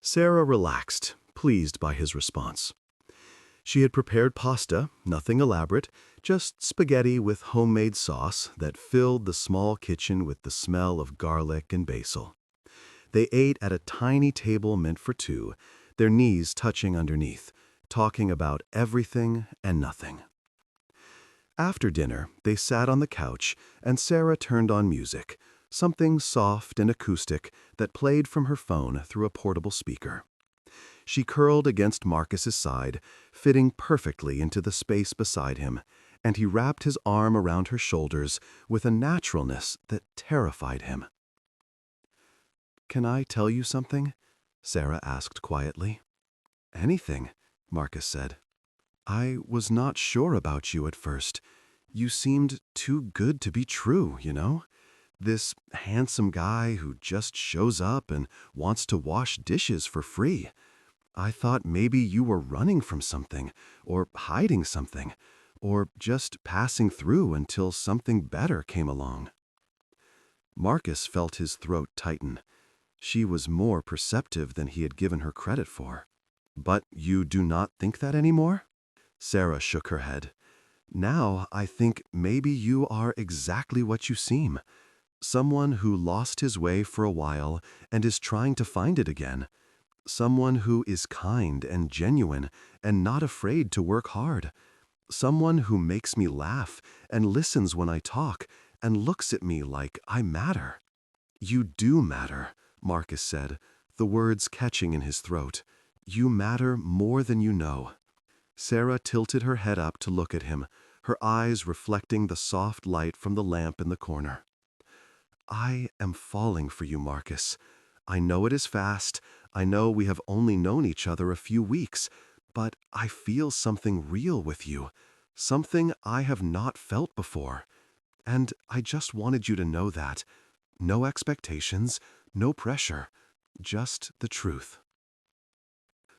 Sarah relaxed, pleased by his response. She had prepared pasta, nothing elaborate, just spaghetti with homemade sauce that filled the small kitchen with the smell of garlic and basil. They ate at a tiny table meant for two, their knees touching underneath, talking about everything and nothing. After dinner, they sat on the couch, and Sarah turned on music, something soft and acoustic that played from her phone through a portable speaker. She curled against Marcus's side, fitting perfectly into the space beside him, and he wrapped his arm around her shoulders with a naturalness that terrified him. "Can I tell you something?" Sarah asked quietly. "Anything," Marcus said. "I was not sure about you at first. You seemed too good to be true, you know? This handsome guy who just shows up and wants to wash dishes for free. I thought maybe you were running from something, or hiding something, or just passing through until something better came along." Marcus felt his throat tighten. She was more perceptive than he had given her credit for. "But you do not think that anymore?" Sarah shook her head. "Now I think maybe you are exactly what you seem. Someone who lost his way for a while and is trying to find it again. Someone who is kind and genuine and not afraid to work hard. Someone who makes me laugh and listens when I talk and looks at me like I matter." "You do matter," Marcus said, the words catching in his throat. "You matter more than you know." Sarah tilted her head up to look at him, her eyes reflecting the soft light from the lamp in the corner. "I am falling for you, Marcus. I know it is fast. I know we have only known each other a few weeks, but I feel something real with you, something I have not felt before. And I just wanted you to know that. No expectations, no pressure, just the truth."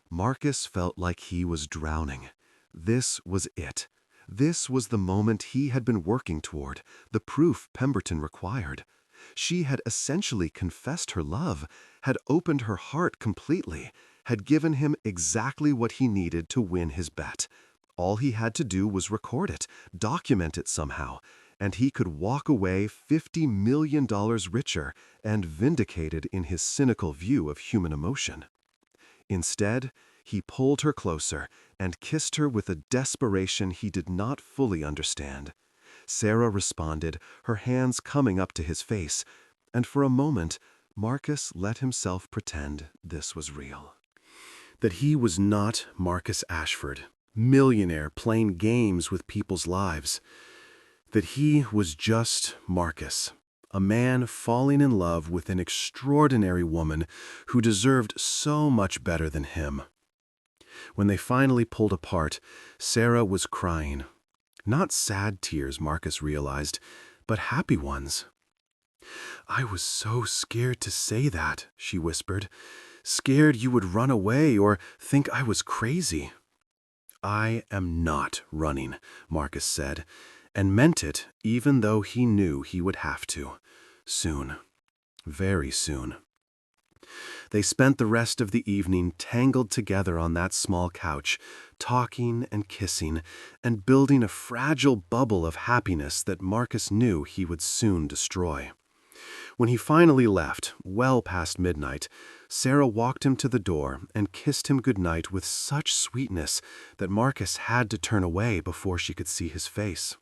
Marcus felt like he was drowning. This was it. This was the moment he had been working toward, the proof Pemberton required. She had essentially confessed her love, had opened her heart completely, had given him exactly what he needed to win his bet. All he had to do was record it, document it somehow, and he could walk away $50 million richer and vindicated in his cynical view of human emotion. Instead, he pulled her closer and kissed her with a desperation he did not fully understand. Sarah responded, her hands coming up to his face, and for a moment, Marcus let himself pretend this was real. That he was not Marcus Ashford, millionaire playing games with people's lives. That he was just Marcus, a man falling in love with an extraordinary woman who deserved so much better than him. When they finally pulled apart, Sarah was crying. Not sad tears, Marcus realized, but happy ones. "I was so scared to say that," she whispered. "Scared you would run away or think I was crazy." "I am not running," Marcus said, and meant it even though he knew he would have to. Soon. Very soon. They spent the rest of the evening tangled together on that small couch, talking and kissing, and building a fragile bubble of happiness that Marcus knew he would soon destroy. When he finally left, well past midnight, Sarah walked him to the door and kissed him goodnight with such sweetness that Marcus had to turn away before she could see his face.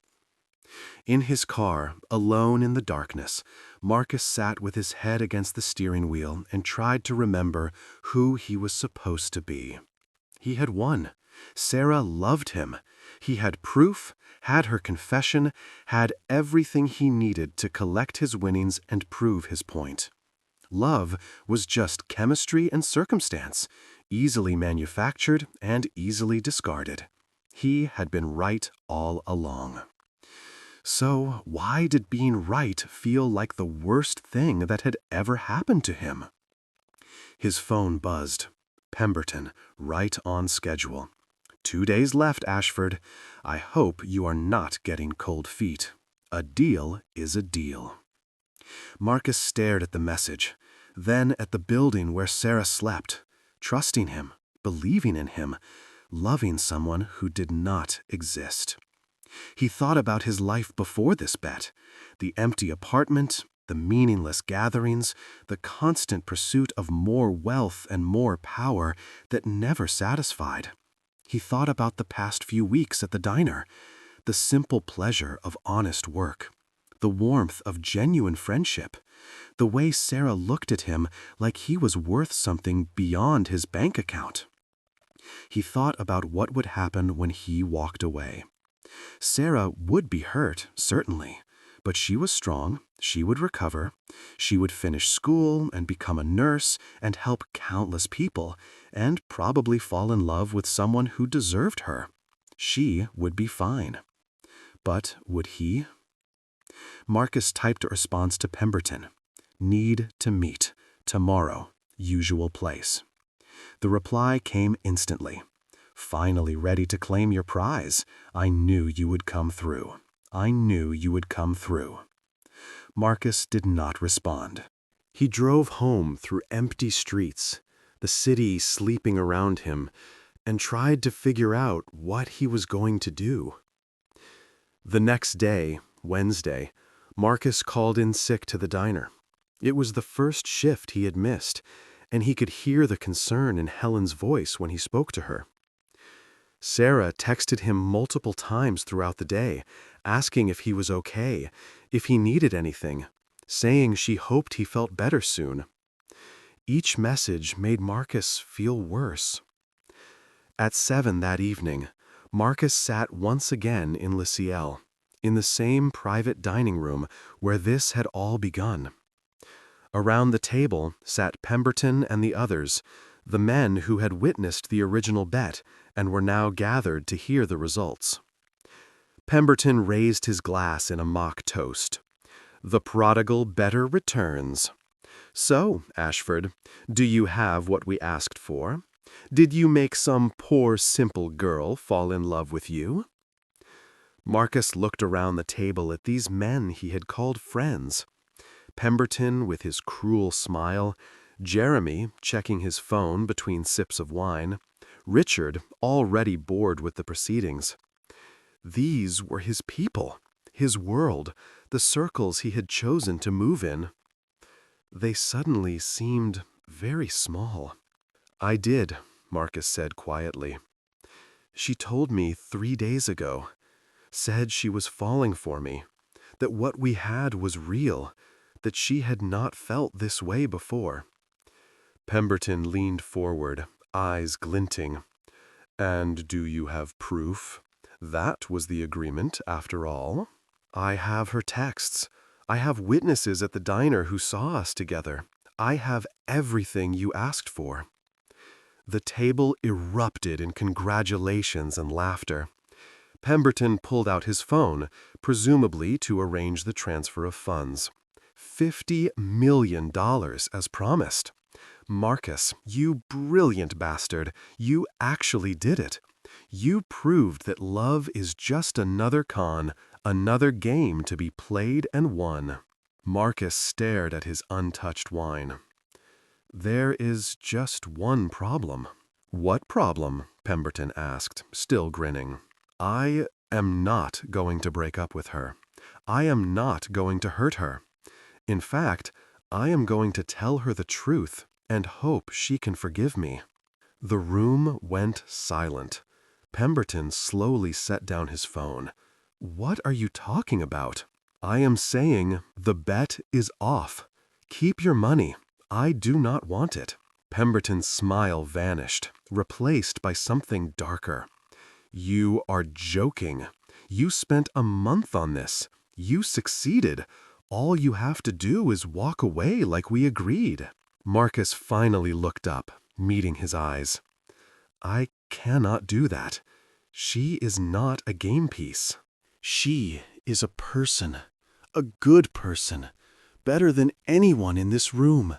In his car, alone in the darkness, Marcus sat with his head against the steering wheel and tried to remember who he was supposed to be. He had won. Sarah loved him. He had proof, had her confession, had everything he needed to collect his winnings and prove his point. Love was just chemistry and circumstance, easily manufactured and easily discarded. He had been right all along. So why did being right feel like the worst thing that had ever happened to him? His phone buzzed. Pemberton, right on schedule. 2 days left, Ashford. I hope you are not getting cold feet. A deal is a deal. Marcus stared at the message, then at the building where Sarah slept, trusting him, believing in him, loving someone who did not exist. He thought about his life before this bet, the empty apartment, the meaningless gatherings, the constant pursuit of more wealth and more power that never satisfied. He thought about the past few weeks at the diner, the simple pleasure of honest work, the warmth of genuine friendship, the way Sarah looked at him like he was worth something beyond his bank account. He thought about what would happen when he walked away. Sarah would be hurt, certainly, but she was strong, she would recover, she would finish school and become a nurse and help countless people, and probably fall in love with someone who deserved her. She would be fine. But would he? Marcus typed a response to Pemberton. Need to meet. Tomorrow. Usual place. The reply came instantly. Finally ready to claim your prize. I knew you would come through. I knew you would come through. Marcus did not respond. He drove home through empty streets, the city sleeping around him, and tried to figure out what he was going to do. The next day, Wednesday, Marcus called in sick to the diner. It was the first shift he had missed, and he could hear the concern in Helen's voice when he spoke to her. Sarah texted him multiple times throughout the day, asking if he was okay, if he needed anything, saying she hoped he felt better soon. Each message made Marcus feel worse. At 7 that evening, Marcus sat once again in Le Ciel, in the same private dining room where this had all begun. Around the table sat Pemberton and the others, the men who had witnessed the original bet and were now gathered to hear the results. Pemberton raised his glass in a mock toast. The prodigal better returns. So, Ashford, do you have what we asked for? Did you make some poor simple girl fall in love with you? Marcus looked around the table at these men he had called friends. Pemberton with his cruel smile, Jeremy checking his phone between sips of wine, Richard already bored with the proceedings. These were his people, his world, the circles he had chosen to move in. They suddenly seemed very small. "I did," Marcus said quietly. "She told me 3 days ago, said she was falling for me, that what we had was real, that she had not felt this way before." Pemberton leaned forward, eyes glinting. "And do you have proof? That was the agreement, after all." "I have her texts. I have witnesses at the diner who saw us together. I have everything you asked for." The table erupted in congratulations and laughter. Pemberton pulled out his phone, presumably to arrange the transfer of funds. $50 million as promised. "Marcus, you brilliant bastard, you actually did it. You proved that love is just another con, another game to be played and won." Marcus stared at his untouched wine. "There is just one problem." "What problem?" Pemberton asked, still grinning. "I am not going to break up with her. I am not going to hurt her. In fact, I am going to tell her the truth and hope she can forgive me." The room went silent. Pemberton slowly set down his phone. "What are you talking about?" "I am saying the bet is off. Keep your money. I do not want it." Pemberton's smile vanished, replaced by something darker. "You are joking. You spent a month on this. You succeeded. All you have to do is walk away like we agreed." Marcus finally looked up, meeting his eyes. "I cannot do that. She is not a game piece. She is a person, a good person, better than anyone in this room.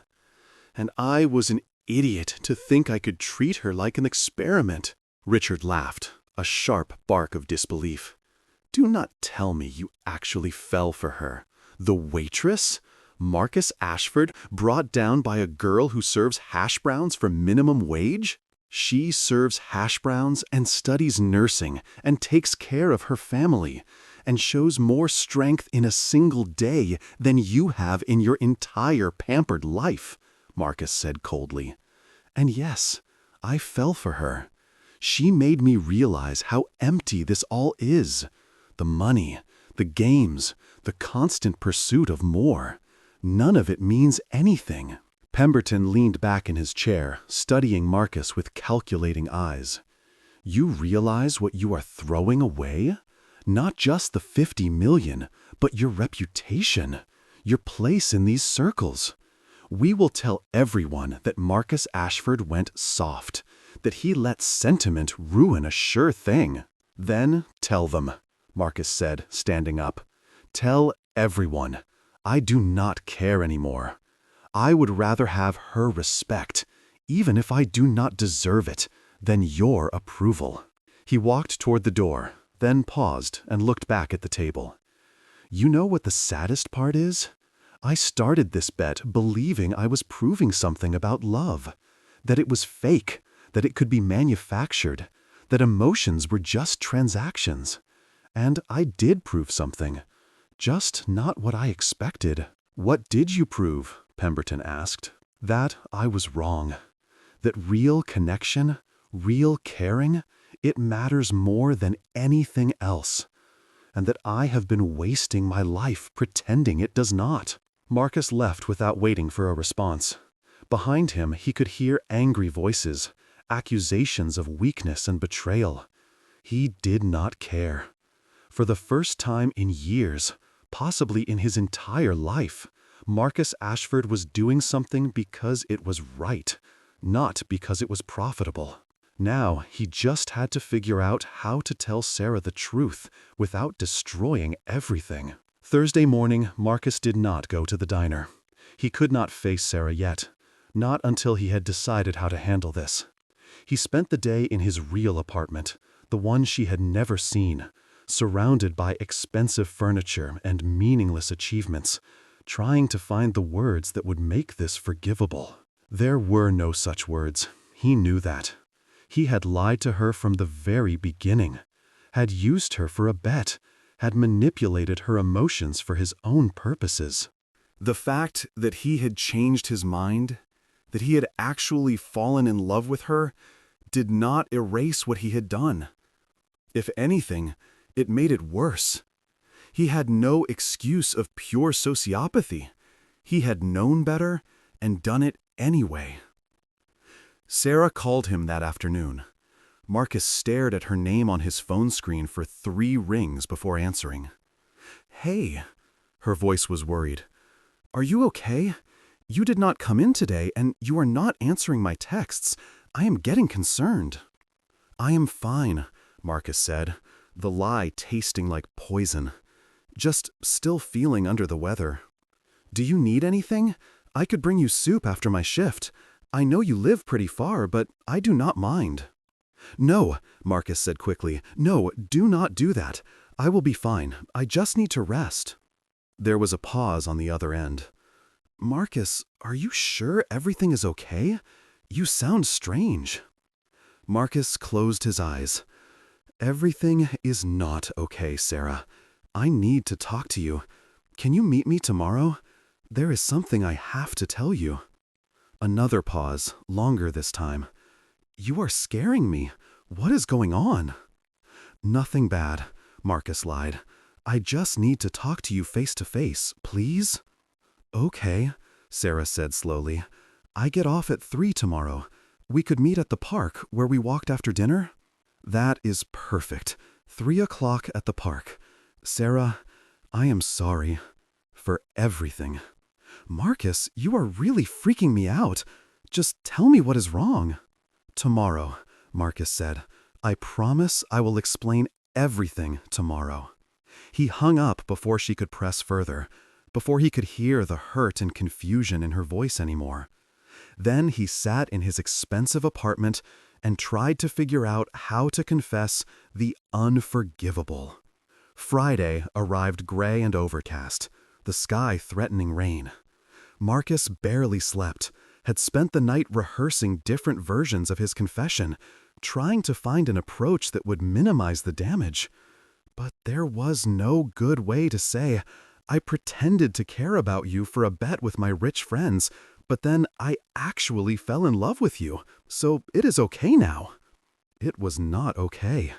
And I was an idiot to think I could treat her like an experiment." Richard laughed, a sharp bark of disbelief. "Do not tell me you actually fell for her. The waitress? Marcus Ashford, brought down by a girl who serves hash browns for minimum wage? She serves hash browns and studies nursing and takes care of her family and shows more strength in a single day than you have in your entire pampered life," Marcus said coldly. "And yes, I fell for her. She made me realize how empty this all is. The money, the games, the constant pursuit of more. None of it means anything." Pemberton leaned back in his chair, studying Marcus with calculating eyes. "You realize what you are throwing away? Not just the 50 million, but your reputation, your place in these circles. We will tell everyone that Marcus Ashford went soft, that he let sentiment ruin a sure thing." "Then tell them," Marcus said, standing up. "Tell everyone. I do not care anymore. I would rather have her respect, even if I do not deserve it, than your approval." He walked toward the door, then paused and looked back at the table. "You know what the saddest part is? I started this bet believing I was proving something about love, that it was fake, that it could be manufactured, that emotions were just transactions. And I did prove something, just not what I expected." "What did you prove?" Pemberton asked. "That I was wrong. That real connection, real caring, it matters more than anything else. And that I have been wasting my life pretending it does not." Marcus left without waiting for a response. Behind him, he could hear angry voices, accusations of weakness and betrayal. He did not care. For the first time in years, possibly in his entire life, Marcus Ashford was doing something because it was right, not because it was profitable. Now he just had to figure out how to tell Sarah the truth without destroying everything. Thursday morning, Marcus did not go to the diner. He could not face Sarah yet, not until he had decided how to handle this. He spent the day in his real apartment, the one she had never seen, surrounded by expensive furniture and meaningless achievements, trying to find the words that would make this forgivable. There were no such words. He knew that. He had lied to her from the very beginning, had used her for a bet, had manipulated her emotions for his own purposes. The fact that he had changed his mind, that he had actually fallen in love with her, did not erase what he had done. If anything, it made it worse. He had no excuse of pure sociopathy. He had known better and done it anyway. Sarah called him that afternoon. Marcus stared at her name on his phone screen for 3 rings before answering. "Hey," her voice was worried. "Are you okay? You did not come in today, and you are not answering my texts. I am getting concerned." "I am fine," Marcus said, the lie tasting like poison. "Just still feeling under the weather. Do you need anything? I could bring you soup after my shift. I know you live pretty far, but I do not mind." "No," Marcus said quickly. "No, do not do that. I will be fine. I just need to rest." There was a pause on the other end. "Marcus, are you sure everything is okay? You sound strange." Marcus closed his eyes. "Everything is not okay, Sarah. I need to talk to you. Can you meet me tomorrow? There is something I have to tell you." Another pause, longer this time. "You are scaring me. What is going on?" "Nothing bad," Marcus lied. "I just need to talk to you face to face, please?" "Okay," Sarah said slowly. "I get off at 3 tomorrow. We could meet at the park where we walked after dinner?" "That is perfect. 3 o'clock at the park. Sarah, I am sorry for everything." "Marcus, you are really freaking me out. Just tell me what is wrong." "Tomorrow," Marcus said. "I promise I will explain everything tomorrow." He hung up before she could press further, before he could hear the hurt and confusion in her voice anymore. Then he sat in his expensive apartment and tried to figure out how to confess the unforgivable. Friday arrived gray and overcast, the sky threatening rain. Marcus barely slept, had spent the night rehearsing different versions of his confession, trying to find an approach that would minimize the damage. But there was no good way to say, "I pretended to care about you for a bet with my rich friends, but then I actually fell in love with you, so it is okay now." It was not okay.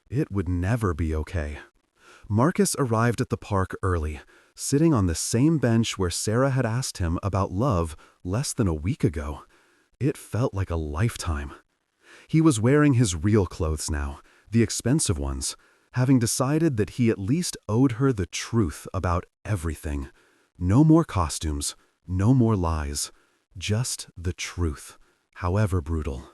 It would never be okay. Marcus arrived at the park early, sitting on the same bench where Sarah had asked him about love less than a week ago. It felt like a lifetime. He was wearing his real clothes now, the expensive ones, having decided that he at least owed her the truth about everything. No more costumes, no more lies, just the truth, however brutal.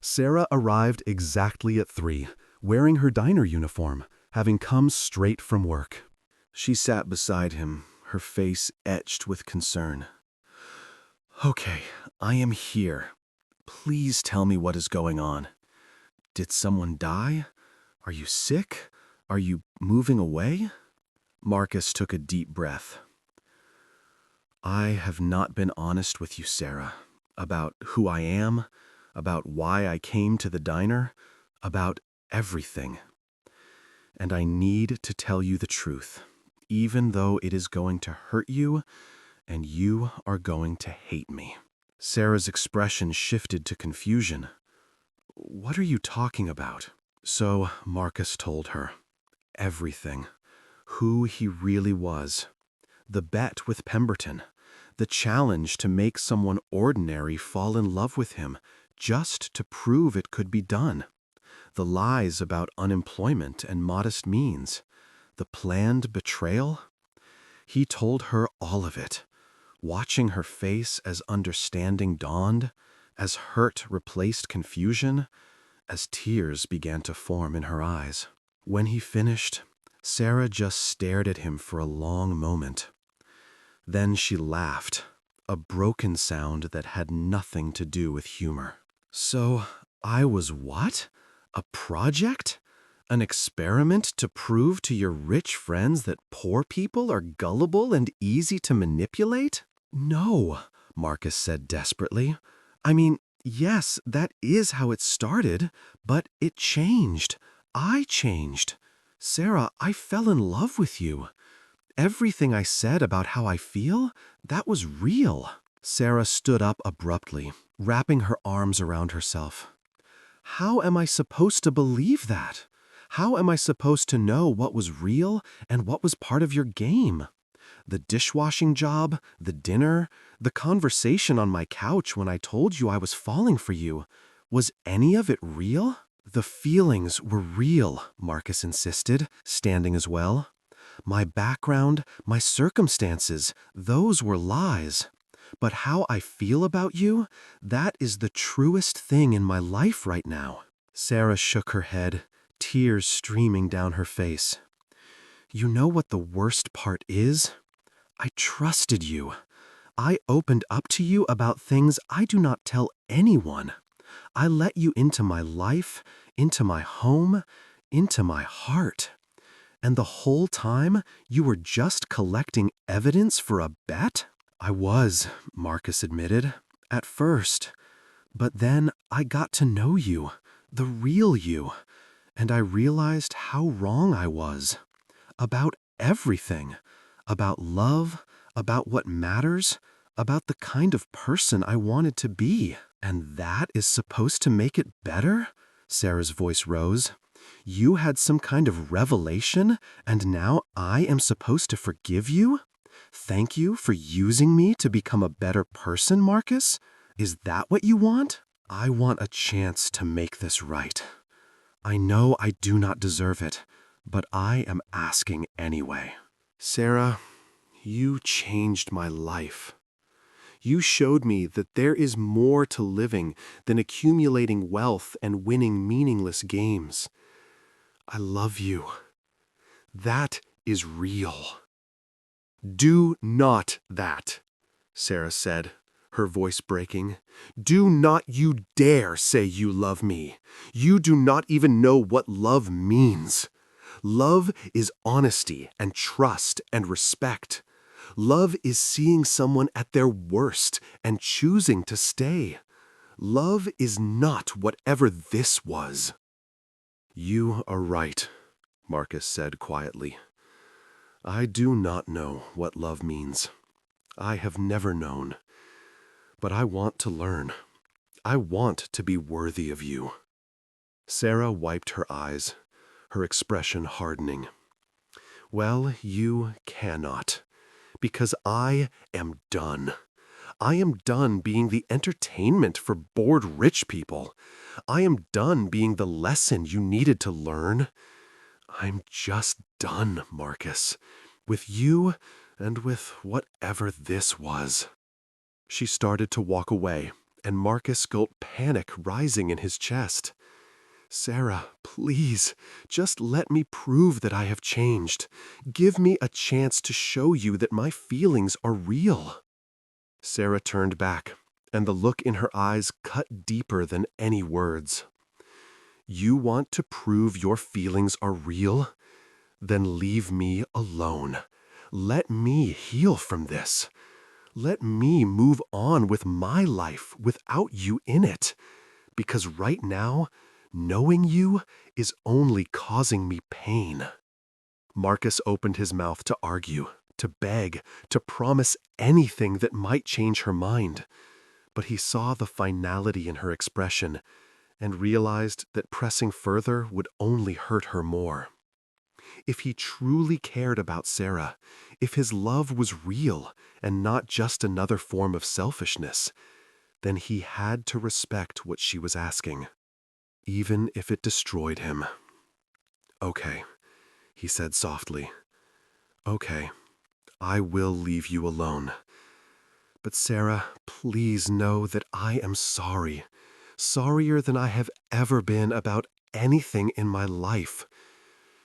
Sarah arrived exactly at 3, wearing her diner uniform, having come straight from work. She sat beside him, her face etched with concern. "Okay, I am here. Please tell me what is going on. Did someone die? Are you sick? Are you moving away?" Marcus took a deep breath. "I have not been honest with you, Sarah, about who I am, about why I came to the diner, about everything. And I need to tell you the truth, even though it is going to hurt you and you are going to hate me." Sarah's expression shifted to confusion. "What are you talking about?" So Marcus told her everything, who he really was, the bet with Pemberton, the challenge to make someone ordinary fall in love with him just to prove it could be done, the lies about unemployment and modest means, the planned betrayal. He told her all of it, watching her face as understanding dawned, as hurt replaced confusion, as tears began to form in her eyes. When he finished, Sarah just stared at him for a long moment. Then she laughed, a broken sound that had nothing to do with humor. "So I was what? A project? An experiment to prove to your rich friends that poor people are gullible and easy to manipulate? No, Marcus said desperately. I mean, yes, that is how it started, but it changed. I changed. Sarah, I fell in love with you. Everything I said about how I feel, that was real. Sarah stood up abruptly, wrapping her arms around herself. How am I supposed to believe that? How am I supposed to know what was real and what was part of your game? The dishwashing job, the dinner, the conversation on my couch when I told you I was falling for you. Was any of it real? The feelings were real, Marcus insisted, standing as well. My background, my circumstances, those were lies. But how I feel about you, that is the truest thing in my life right now. Sarah shook her head, tears streaming down her face. You know what the worst part is? I trusted you. I opened up to you about things I do not tell anyone. I let you into my life, into my home, into my heart. And the whole time, you were just collecting evidence for a bet? I was, Marcus admitted, at first. But then I got to know you, the real you, and I realized how wrong I was. About everything. About love, about what matters, about the kind of person I wanted to be. And that is supposed to make it better? Sarah's voice rose. You had some kind of revelation, and now I am supposed to forgive you? Thank you for using me to become a better person, Marcus? Is that what you want? I want a chance to make this right. I know I do not deserve it, but I am asking anyway. Sarah, you changed my life. You showed me that there is more to living than accumulating wealth and winning meaningless games. I love you. That is real. Do not that, Sarah said, her voice breaking. Do not you dare say you love me. You do not even know what love means. Love is honesty and trust and respect. Love is seeing someone at their worst and choosing to stay. Love is not whatever this was. You are right, Marcus said quietly. I do not know what love means. I have never known. But I want to learn. I want to be worthy of you. Sarah wiped her eyes, her expression hardening. Well, you cannot, because I am done. I am done being the entertainment for bored rich people. I am done being the lesson you needed to learn. I'm just done, Marcus, with you and with whatever this was. She started to walk away, and Marcus felt panic rising in his chest. Sarah, please, just let me prove that I have changed. Give me a chance to show you that my feelings are real. Sarah turned back, and the look in her eyes cut deeper than any words. You want to prove your feelings are real? Then leave me alone. Let me heal from this. Let me move on with my life without you in it. Because right now, knowing you is only causing me pain. Marcus opened his mouth to argue, to beg, to promise anything that might change her mind. But he saw the finality in her expression and realized that pressing further would only hurt her more. If he truly cared about Sarah, if his love was real and not just another form of selfishness, then he had to respect what she was asking, even if it destroyed him. Okay, he said softly. Okay, I will leave you alone. But Sarah, please know that I am sorry. Sorrier than I have ever been about anything in my life.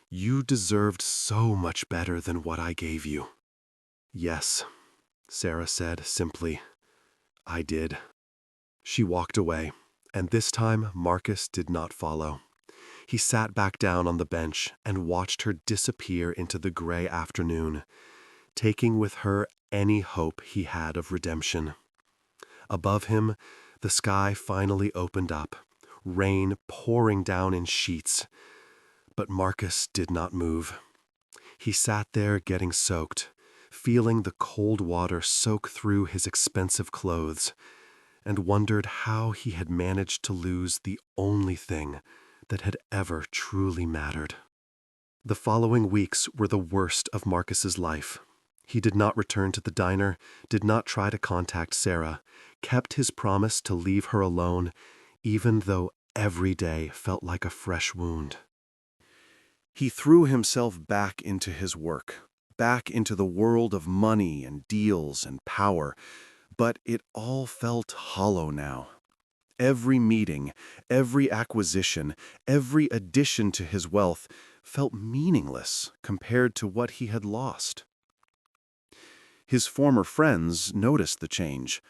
You deserved so much better than what I gave you. Yes, Sarah said simply. I did. She walked away, and this time Marcus did not follow. He sat back down on the bench and watched her disappear into the gray afternoon, taking with her any hope he had of redemption. Above him, the sky finally opened up, rain pouring down in sheets. But Marcus did not move. He sat there getting soaked, feeling the cold water soak through his expensive clothes, and wondered how he had managed to lose the only thing that had ever truly mattered. The following weeks were the worst of Marcus's life. He did not return to the diner, did not try to contact Sarah, kept his promise to leave her alone, even though every day felt like a fresh wound. He threw himself back into his work, back into the world of money and deals and power, but it all felt hollow now. Every meeting, every acquisition, every addition to his wealth felt meaningless compared to what he had lost. His former friends noticed the change.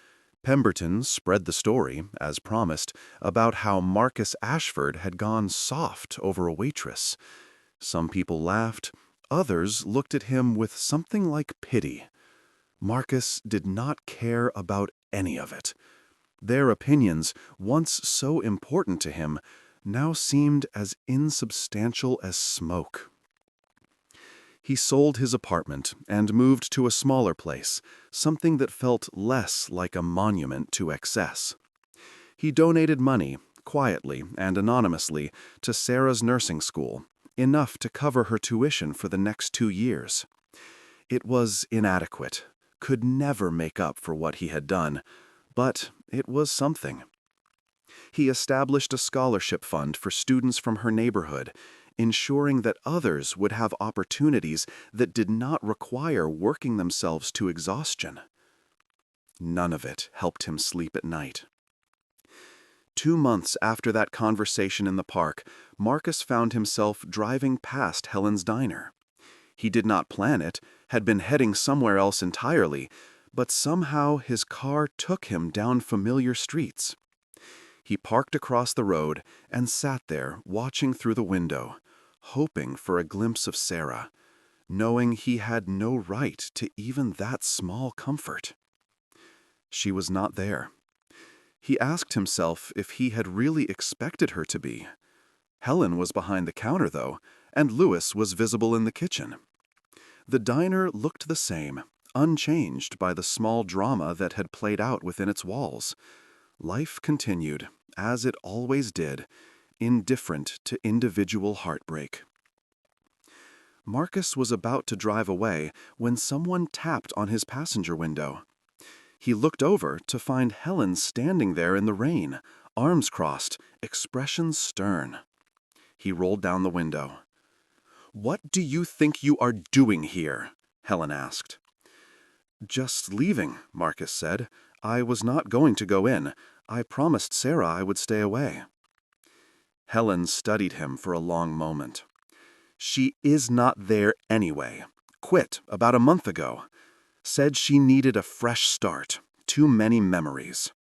Pemberton spread the story, as promised, about how Marcus Ashford had gone soft over a waitress. Some people laughed, others looked at him with something like pity. Marcus did not care about any of it. Their opinions, once so important to him, now seemed as insubstantial as smoke. He sold his apartment and moved to a smaller place, something that felt less like a monument to excess. He donated money, quietly and anonymously, to Sarah's nursing school, enough to cover her tuition for the next 2 years. It was inadequate, could never make up for what he had done, but it was something. He established a scholarship fund for students from her neighborhood, ensuring that others would have opportunities that did not require working themselves to exhaustion. None of it helped him sleep at night. 2 months after that conversation in the park, Marcus found himself driving past Helen's diner. He did not plan it, had been heading somewhere else entirely, but somehow his car took him down familiar streets. He parked across the road and sat there watching through the window, hoping for a glimpse of Sarah, knowing he had no right to even that small comfort. She was not there. He asked himself if he had really expected her to be. Helen was behind the counter, though, and Louis was visible in the kitchen. The diner looked the same, unchanged by the small drama that had played out within its walls. Life continued, as it always did, indifferent to individual heartbreak. Marcus was about to drive away when someone tapped on his passenger window. He looked over to find Helen standing there in the rain, arms crossed, expression stern. He rolled down the window. "What do you think you are doing here?" Helen asked. "Just leaving," Marcus said. "I was not going to go in. I promised Sarah I would stay away." Helen studied him for a long moment. "She is not there anyway. Quit about a month ago. Said she needed a fresh start. Too many memories."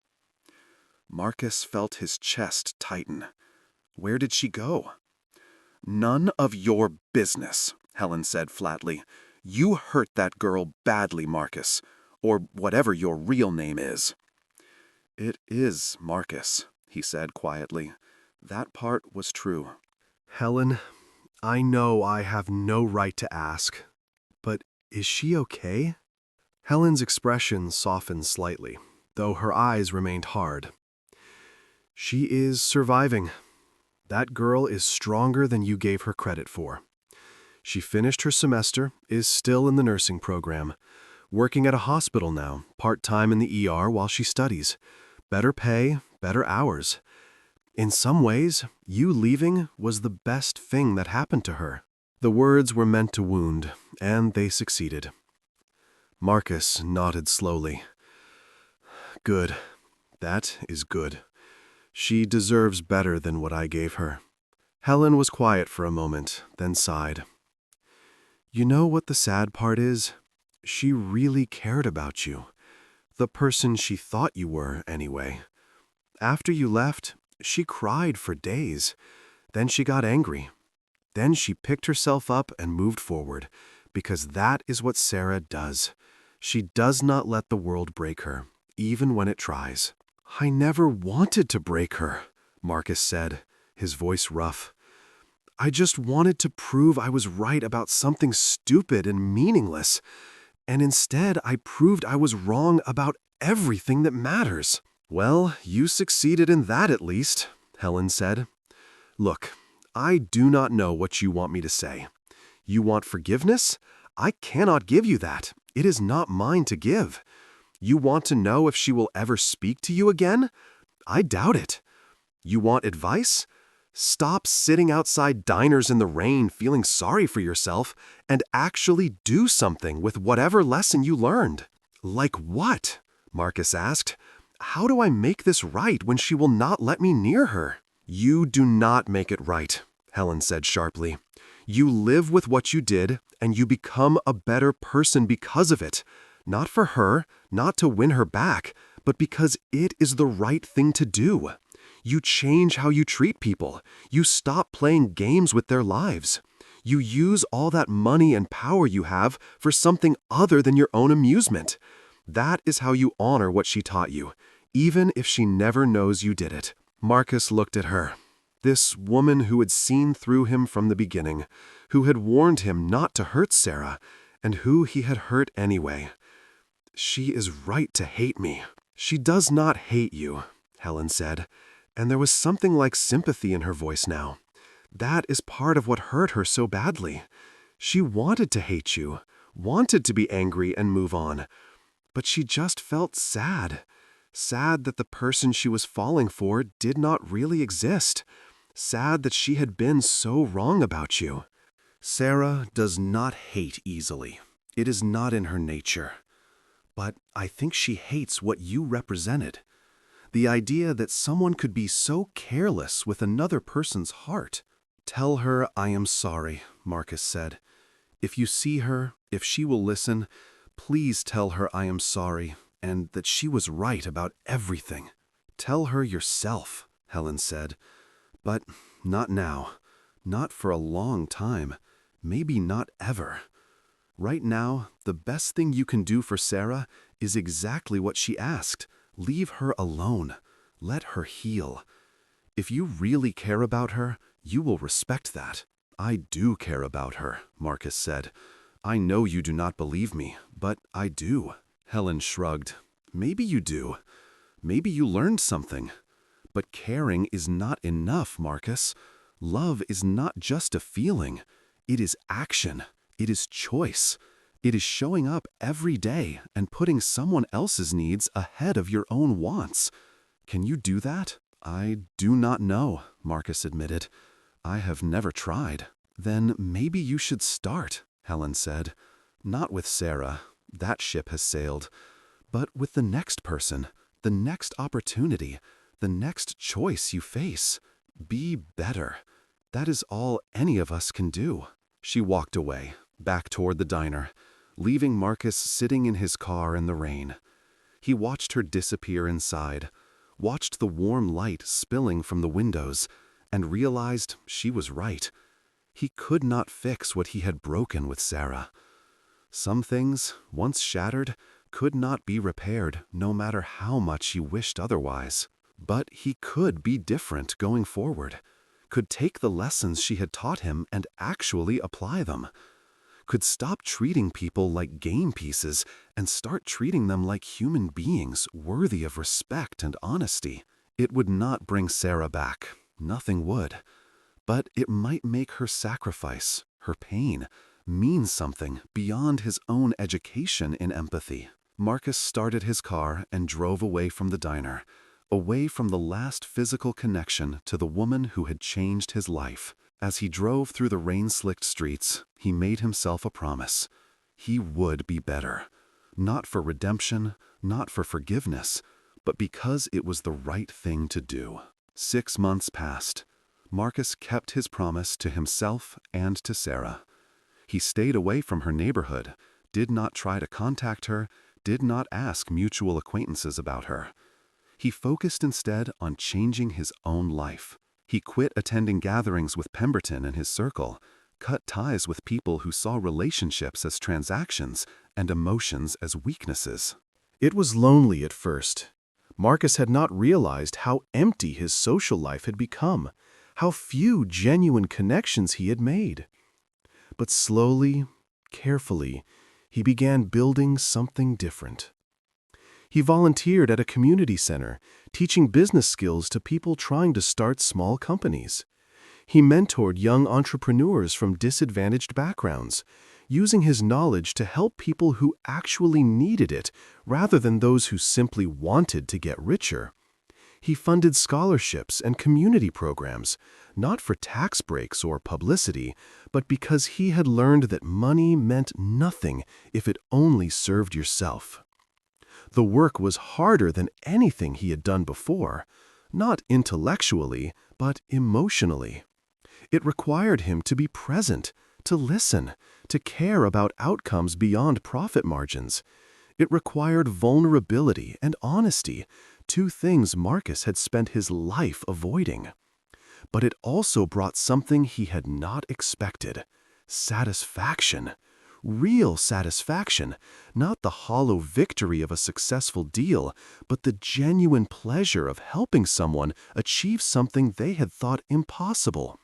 Marcus felt his chest tighten. Where did she go? "None of your business," Helen said flatly. "You hurt that girl badly, Marcus, or whatever your real name is." "It is Marcus," he said quietly. That part was true. Helen, I know I have no right to ask, but is she okay? Helen's expression softened slightly, though her eyes remained hard. She is surviving. That girl is stronger than you gave her credit for. She finished her semester, is still in the nursing program, working at a hospital now, part-time in the ER while she studies. Better pay, better hours. In some ways, you leaving was the best thing that happened to her. The words were meant to wound, and they succeeded. Marcus nodded slowly. Good. That is good. She deserves better than what I gave her. Helen was quiet for a moment, then sighed. You know what the sad part is? She really cared about you. The person she thought you were, anyway. After you left, she cried for days. Then she got angry. Then she picked herself up and moved forward, because that is what Sarah does. She does not let the world break her, even when it tries. "I never wanted to break her," Marcus said, his voice rough. "I just wanted to prove I was right about something stupid and meaningless, and instead I proved I was wrong about everything that matters." "Well, you succeeded in that at least," Helen said. "Look, I do not know what you want me to say. You want forgiveness? I cannot give you that. It is not mine to give. You want to know if she will ever speak to you again? I doubt it. You want advice? Stop sitting outside diners in the rain feeling sorry for yourself and actually do something with whatever lesson you learned." "Like what?" Marcus asked. "How do I make this right when she will not let me near her?" "You do not make it right," Helen said sharply. "You live with what you did, and you become a better person because of it. Not for her, not to win her back, but because it is the right thing to do. You change how you treat people. You stop playing games with their lives. You use all that money and power you have for something other than your own amusement. That is how you honor what she taught you, even if she never knows you did it." Marcus looked at her. This woman who had seen through him from the beginning, who had warned him not to hurt Sarah, and who he had hurt anyway. "She is right to hate me." "She does not hate you," Helen said, and there was something like sympathy in her voice now. "That is part of what hurt her so badly. She wanted to hate you, wanted to be angry and move on, but she just felt sad. Sad that the person she was falling for did not really exist. Sad that she had been so wrong about you." "Sarah does not hate easily. It is not in her nature. But I think she hates what you represented. The idea that someone could be so careless with another person's heart." "Tell her I am sorry," Marcus said. "If you see her, if she will listen, please tell her I am sorry and that she was right about everything." "Tell her yourself," Helen said. "But not now. Not for a long time. Maybe not ever. Right now, the best thing you can do for Sarah is exactly what she asked. Leave her alone. Let her heal. If you really care about her, you will respect that." "I do care about her," Marcus said. "I know you do not believe me, but I do." Helen shrugged. "Maybe you do. Maybe you learned something. But caring is not enough, Marcus. Love is not just a feeling. It is action. It is choice. It is showing up every day and putting someone else's needs ahead of your own wants. Can you do that?" "I do not know," Marcus admitted. "I have never tried." "Then maybe you should start," Helen said. "Not with Sarah. That ship has sailed. But with the next person, the next opportunity, the next choice you face. Be better. That is all any of us can do." She walked away, back toward the diner, leaving Marcus sitting in his car in the rain. He watched her disappear inside, watched the warm light spilling from the windows, and realized she was right. He could not fix what he had broken with Sarah. Some things, once shattered, could not be repaired no matter how much he wished otherwise. But he could be different going forward, could take the lessons she had taught him and actually apply them, could stop treating people like game pieces and start treating them like human beings worthy of respect and honesty. It would not bring Sarah back, nothing would, but it might make her sacrifice, her pain, mean something beyond his own education in empathy. Marcus started his car and drove away from the diner, away from the last physical connection to the woman who had changed his life. As he drove through the rain-slicked streets, he made himself a promise. He would be better. Not for redemption, not for forgiveness, but because it was the right thing to do. 6 months passed. Marcus kept his promise to himself and to Sarah. He stayed away from her neighborhood, did not try to contact her, did not ask mutual acquaintances about her. He focused instead on changing his own life. He quit attending gatherings with Pemberton and his circle, cut ties with people who saw relationships as transactions and emotions as weaknesses. It was lonely at first. Marcus had not realized how empty his social life had become, how few genuine connections he had made. But slowly, carefully, he began building something different. He volunteered at a community center, teaching business skills to people trying to start small companies. He mentored young entrepreneurs from disadvantaged backgrounds, using his knowledge to help people who actually needed it rather than those who simply wanted to get richer. He funded scholarships and community programs, not for tax breaks or publicity, but because he had learned that money meant nothing if it only served yourself. The work was harder than anything he had done before, not intellectually, but emotionally. It required him to be present, to listen, to care about outcomes beyond profit margins. It required vulnerability and honesty, two things Marcus had spent his life avoiding. But it also brought something he had not expected: satisfaction. Real satisfaction, not the hollow victory of a successful deal, but the genuine pleasure of helping someone achieve something they had thought impossible.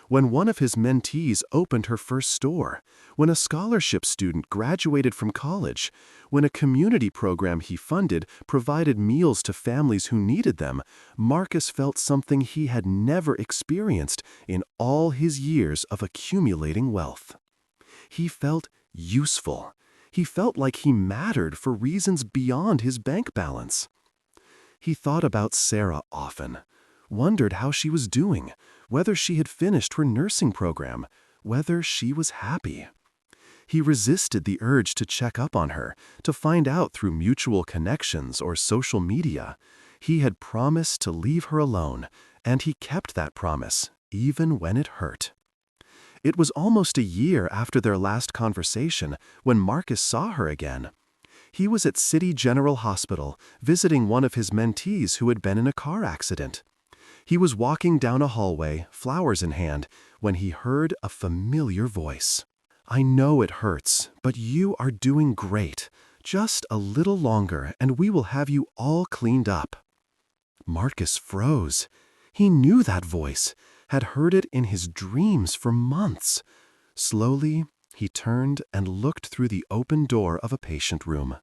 When one of his mentees opened her first store, when a scholarship student graduated from college, when a community program he funded provided meals to families who needed them, Marcus felt something he had never experienced in all his years of accumulating wealth. He felt useful. He felt like he mattered for reasons beyond his bank balance. He thought about Sarah often, wondered how she was doing, whether she had finished her nursing program, whether she was happy. He resisted the urge to check up on her, to find out through mutual connections or social media. He had promised to leave her alone, and he kept that promise, even when it hurt. It was almost a year after their last conversation when Marcus saw her again. He was at City General Hospital, visiting one of his mentees who had been in a car accident. He was walking down a hallway, flowers in hand, when he heard a familiar voice. "I know it hurts, but you are doing great. Just a little longer, and we will have you all cleaned up." Marcus froze. He knew that voice, had heard it in his dreams for months. Slowly, he turned and looked through the open door of a patient room.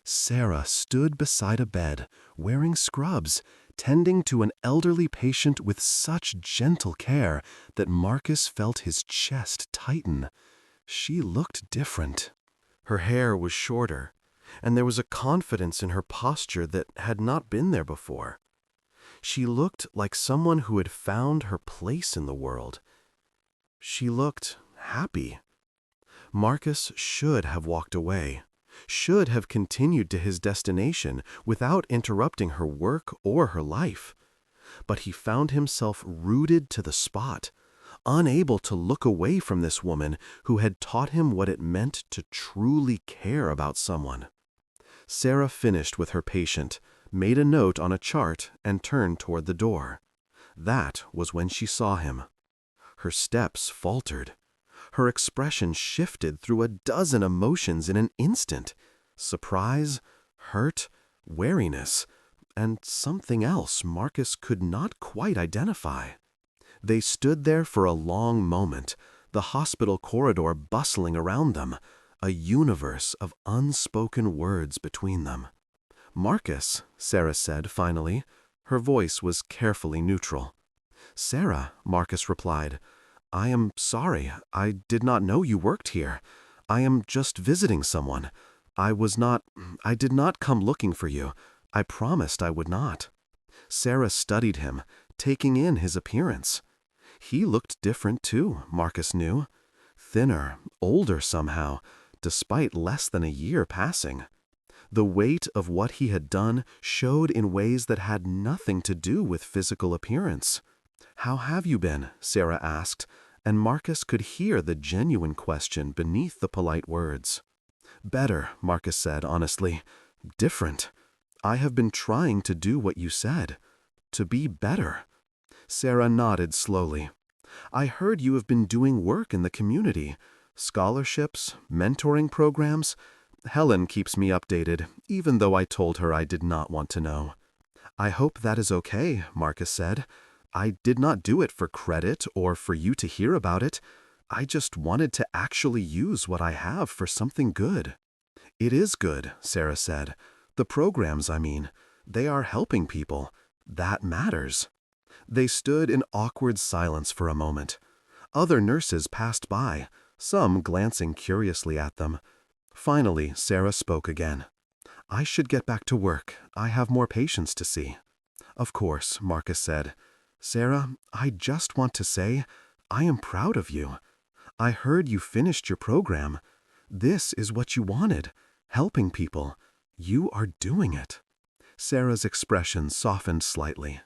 Sarah stood beside a bed, wearing scrubs, tending to an elderly patient with such gentle care that Marcus felt his chest tighten. She looked different. Her hair was shorter, and there was a confidence in her posture that had not been there before. She looked like someone who had found her place in the world. She looked happy. Marcus should have walked away, should have continued to his destination without interrupting her work or her life. But he found himself rooted to the spot, unable to look away from this woman who had taught him what it meant to truly care about someone. Sarah finished with her patient, made a note on a chart, and turned toward the door. That was when she saw him. Her steps faltered. Her expression shifted through a dozen emotions in an instant: surprise, hurt, wariness, and something else Marcus could not quite identify. They stood there for a long moment, the hospital corridor bustling around them, a universe of unspoken words between them. "Marcus," Sarah said finally. Her voice was carefully neutral. "Sarah," Marcus replied, "I am sorry. I did not know you worked here. I am just visiting someone. I did not come looking for you. I promised I would not." Sarah studied him, taking in his appearance. He looked different too, Marcus knew. Thinner, older somehow, despite less than a year passing. The weight of what he had done showed in ways that had nothing to do with physical appearance. "How have you been?" Sarah asked, and Marcus could hear the genuine question beneath the polite words. "Better," Marcus said honestly. "Different. I have been trying to do what you said. To be better." Sarah nodded slowly. "I heard you have been doing work in the community. Scholarships, mentoring programs. Helen keeps me updated, even though I told her I did not want to know." "I hope that is okay," Marcus said. "I did not do it for credit or for you to hear about it. I just wanted to actually use what I have for something good." "It is good," Sarah said. "The programs, I mean. They are helping people. That matters." They stood in awkward silence for a moment. Other nurses passed by, some glancing curiously at them. Finally, Sarah spoke again. "I should get back to work. I have more patients to see." "Of course," Marcus said. "Sarah, I just want to say, I am proud of you. I heard you finished your program. This is what you wanted, helping people. You are doing it." Sarah's expression softened slightly.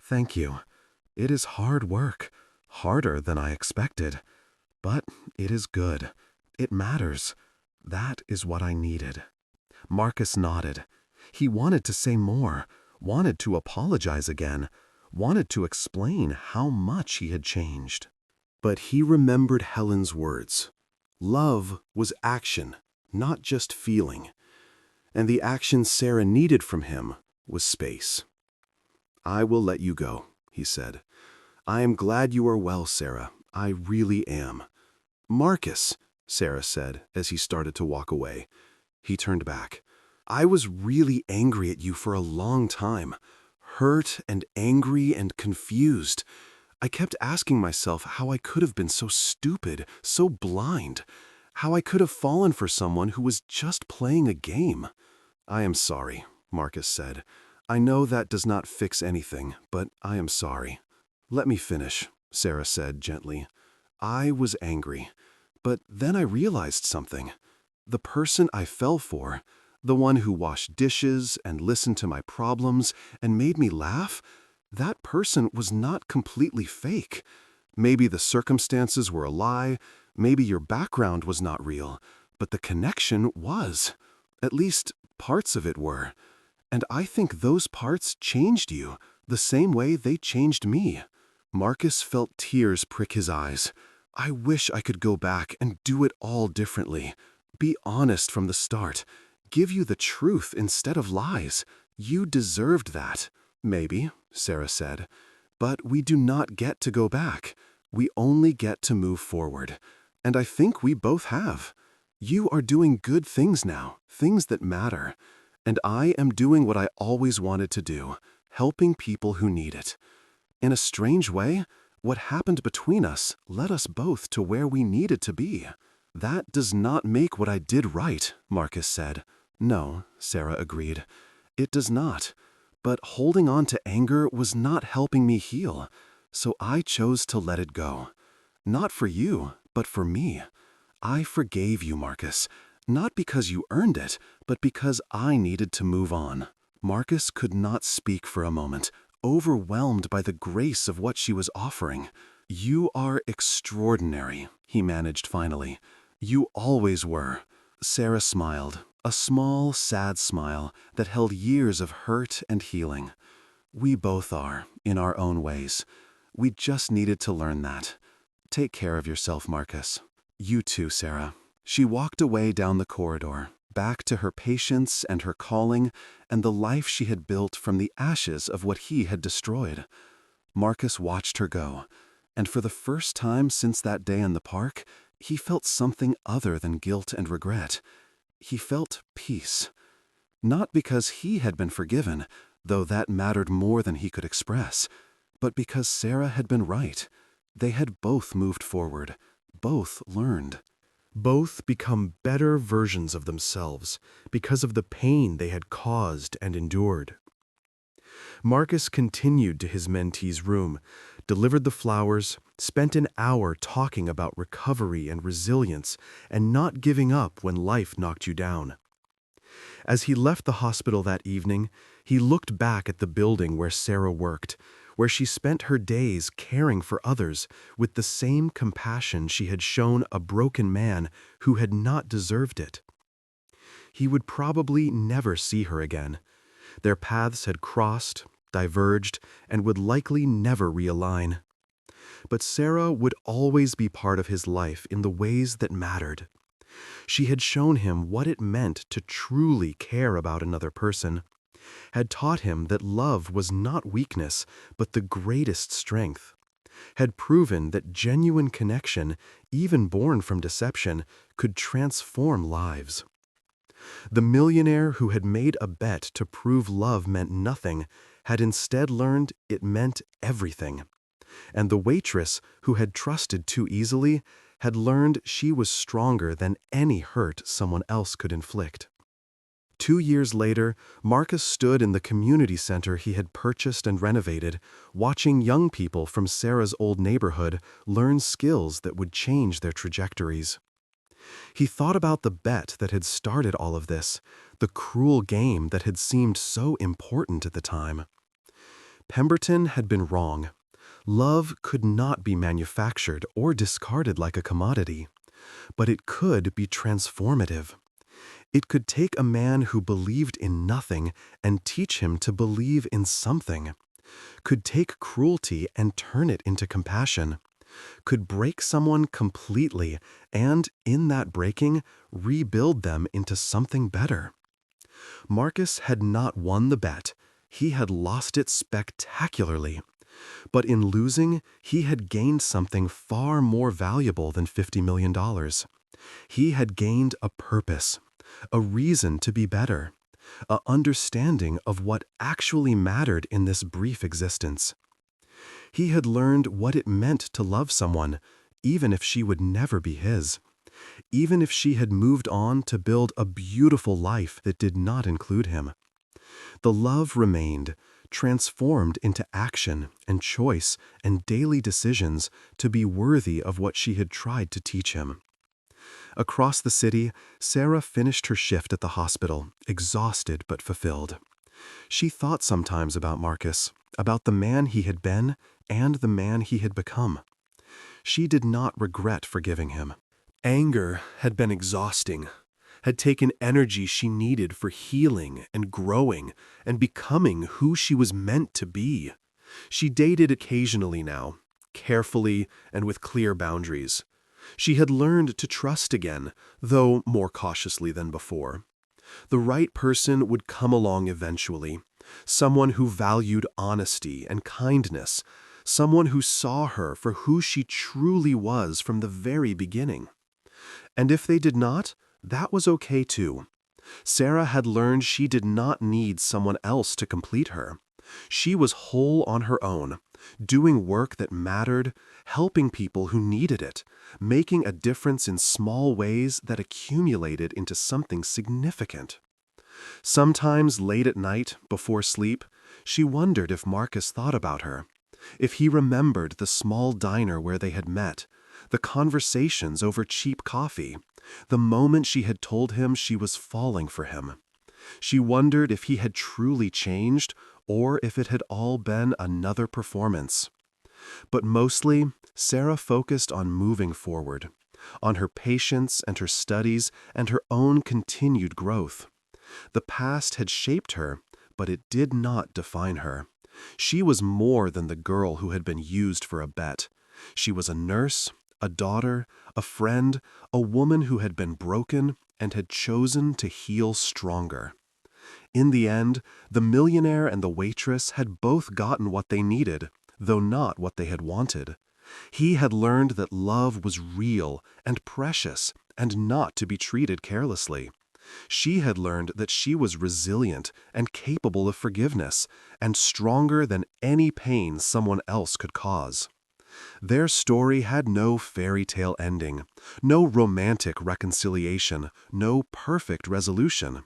"Thank you. It is hard work, harder than I expected. But it is good. It matters. That is what I needed." Marcus nodded. He wanted to say more, wanted to apologize again, wanted to explain how much he had changed. But he remembered Helen's words. Love was action, not just feeling. And the action Sarah needed from him was space. "I will let you go," he said. "I am glad you are well, Sarah. I really am." "Marcus," Sarah said as he started to walk away. He turned back. "I was really angry at you for a long time. Hurt and angry and confused. I kept asking myself how I could have been so stupid, so blind. How I could have fallen for someone who was just playing a game." "I am sorry," Marcus said. "I know that does not fix anything, but I am sorry." "Let me finish," Sarah said gently. "I was angry, but then I realized something. The person I fell for, the one who washed dishes and listened to my problems and made me laugh, that person was not completely fake. Maybe the circumstances were a lie, maybe your background was not real, but the connection was. At least parts of it were. And I think those parts changed you, the same way they changed me." Marcus felt tears prick his eyes. "I wish I could go back and do it all differently. Be honest from the start. Give you the truth instead of lies. You deserved that." "Maybe," Sarah said. "But we do not get to go back. We only get to move forward. And I think we both have. You are doing good things now, things that matter. And I am doing what I always wanted to do, helping people who need it. In a strange way, what happened between us led us both to where we needed to be." "That does not make what I did right," Marcus said. "No," Sarah agreed. "It does not. But holding on to anger was not helping me heal, so I chose to let it go. Not for you, but for me. I forgave you, Marcus, not because you earned it, but because I needed to move on." Marcus could not speak for a moment, overwhelmed by the grace of what she was offering. "You are extraordinary," he managed finally. "You always were." Sarah smiled, a small, sad smile that held years of hurt and healing. "We both are, in our own ways. We just needed to learn that. Take care of yourself, Marcus." "You too, Sarah." She walked away down the corridor, back to her patience and her calling and the life she had built from the ashes of what he had destroyed. Marcus watched her go, and for the first time since that day in the park, he felt something other than guilt and regret. He felt peace. Not because he had been forgiven, though that mattered more than he could express, but because Sarah had been right. They had both moved forward, both learned. Both become better versions of themselves because of the pain they had caused and endured. Marcus continued to his mentee's room, delivered the flowers, spent an hour talking about recovery and resilience and not giving up when life knocked you down. As he left the hospital that evening, he looked back at the building where Sarah worked, where she spent her days caring for others with the same compassion she had shown a broken man who had not deserved it. He would probably never see her again. Their paths had crossed, diverged, and would likely never realign. But Sarah would always be part of his life in the ways that mattered. She had shown him what it meant to truly care about another person, had taught him that love was not weakness, but the greatest strength, had proven that genuine connection, even born from deception, could transform lives. The millionaire who had made a bet to prove love meant nothing had instead learned it meant everything. And the waitress who had trusted too easily had learned she was stronger than any hurt someone else could inflict. 2 years later, Marcus stood in the community center he had purchased and renovated, watching young people from Sarah's old neighborhood learn skills that would change their trajectories. He thought about the bet that had started all of this, the cruel game that had seemed so important at the time. Pemberton had been wrong. Love could not be manufactured or discarded like a commodity, but it could be transformative. It could take a man who believed in nothing and teach him to believe in something, could take cruelty and turn it into compassion, could break someone completely and, in that breaking, rebuild them into something better. Marcus had not won the bet. He had lost it spectacularly. But in losing, he had gained something far more valuable than $50 million. He had gained a purpose, a reason to be better, an understanding of what actually mattered in this brief existence. He had learned what it meant to love someone, even if she would never be his, even if she had moved on to build a beautiful life that did not include him. The love remained, transformed into action and choice and daily decisions to be worthy of what she had tried to teach him. Across the city, Sarah finished her shift at the hospital, exhausted but fulfilled. She thought sometimes about Marcus, about the man he had been and the man he had become. She did not regret forgiving him. Anger had been exhausting, had taken energy she needed for healing and growing and becoming who she was meant to be. She dated occasionally now, carefully and with clear boundaries. She had learned to trust again, though more cautiously than before. The right person would come along eventually, someone who valued honesty and kindness, someone who saw her for who she truly was from the very beginning. And if they did not, that was okay too. Sarah had learned she did not need someone else to complete her. She was whole on her own, doing work that mattered, helping people who needed it, making a difference in small ways that accumulated into something significant. Sometimes late at night, before sleep, she wondered if Marcus thought about her, if he remembered the small diner where they had met, the conversations over cheap coffee, the moment she had told him she was falling for him. She wondered if he had truly changed or if it had all been another performance. But mostly, Sarah focused on moving forward, on her patience and her studies and her own continued growth. The past had shaped her, but it did not define her. She was more than the girl who had been used for a bet. She was a nurse, a daughter, a friend, a woman who had been broken and had chosen to heal stronger. In the end, the millionaire and the waitress had both gotten what they needed, though not what they had wanted. He had learned that love was real and precious and not to be treated carelessly. She had learned that she was resilient and capable of forgiveness and stronger than any pain someone else could cause. Their story had no fairy tale ending, no romantic reconciliation, no perfect resolution,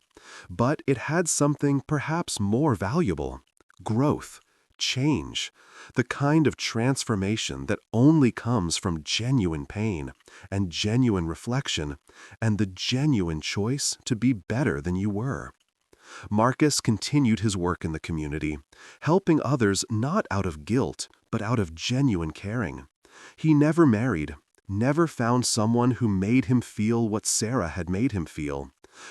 but it had something perhaps more valuable: growth, change, the kind of transformation that only comes from genuine pain and genuine reflection and the genuine choice to be better than you were. Marcus continued his work in the community, helping others not out of guilt, but out of genuine caring. He never married, never found someone who made him feel what Sarah had made him feel,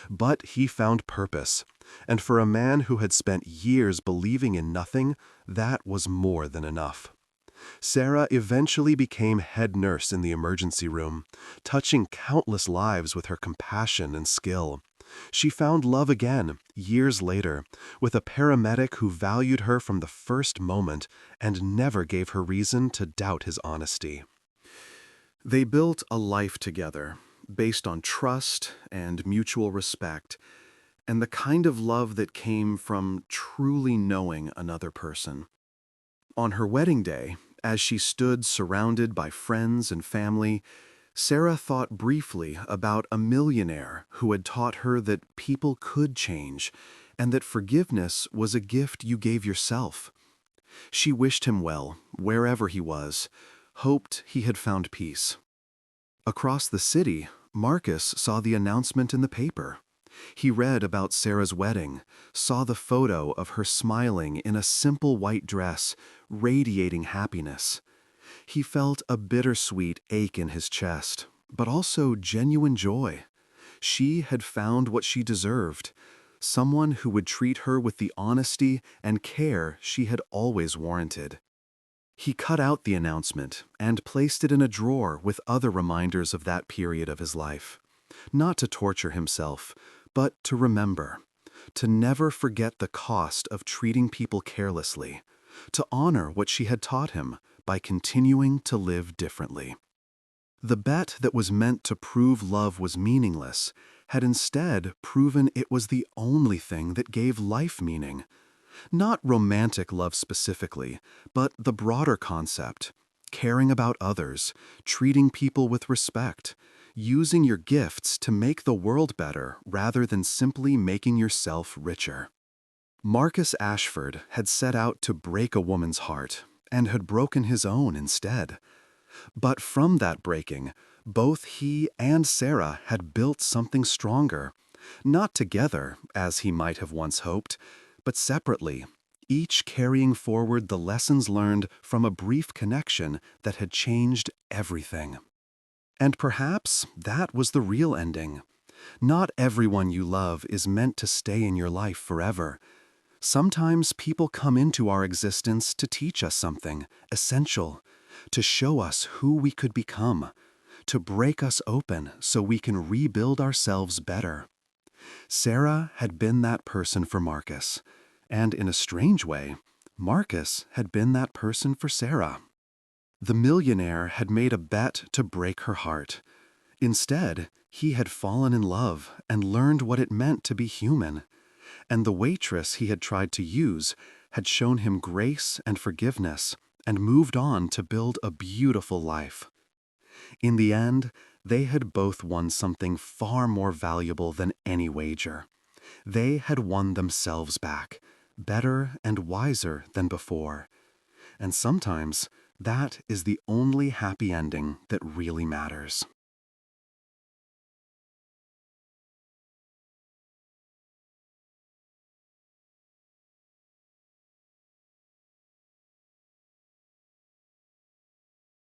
but he found purpose, And for a man who had spent years believing in nothing, that was more than enough. Sarah eventually became head nurse in the emergency room, touching countless lives with her compassion and skill. She found love again, years later, with a paramedic who valued her from the first moment and never gave her reason to doubt his honesty. They built a life together, based on trust and mutual respect, and the kind of love that came from truly knowing another person. On her wedding day, as she stood surrounded by friends and family, Sarah thought briefly about a millionaire who had taught her that people could change and that forgiveness was a gift you gave yourself. She wished him well, wherever he was, hoped he had found peace. Across the city, Marcus saw the announcement in the paper. He read about Sarah's wedding, saw the photo of her smiling in a simple white dress, radiating happiness. He felt a bittersweet ache in his chest, but also genuine joy. She had found what she deserved, someone who would treat her with the honesty and care she had always warranted. He cut out the announcement and placed it in a drawer with other reminders of that period of his life. Not to torture himself, but to remember, to never forget the cost of treating people carelessly, to honor what she had taught him by continuing to live differently. The bet that was meant to prove love was meaningless had instead proven it was the only thing that gave life meaning. Not romantic love specifically, but the broader concept, caring about others, treating people with respect, using your gifts to make the world better rather than simply making yourself richer. Marcus Ashford had set out to break a woman's heart and had broken his own instead. But from that breaking, both he and Sarah had built something stronger, not together, as he might have once hoped, but separately, each carrying forward the lessons learned from a brief connection that had changed everything. And perhaps that was the real ending. Not everyone you love is meant to stay in your life forever. Sometimes people come into our existence to teach us something essential, to show us who we could become, to break us open so we can rebuild ourselves better. Sarah had been that person for Marcus, and in a strange way, Marcus had been that person for Sarah. The millionaire had made a bet to break her heart. Instead, he had fallen in love and learned what it meant to be human. And the waitress he had tried to use had shown him grace and forgiveness and moved on to build a beautiful life. In the end, they had both won something far more valuable than any wager. They had won themselves back, better and wiser than before. And sometimes, that is the only happy ending that really matters.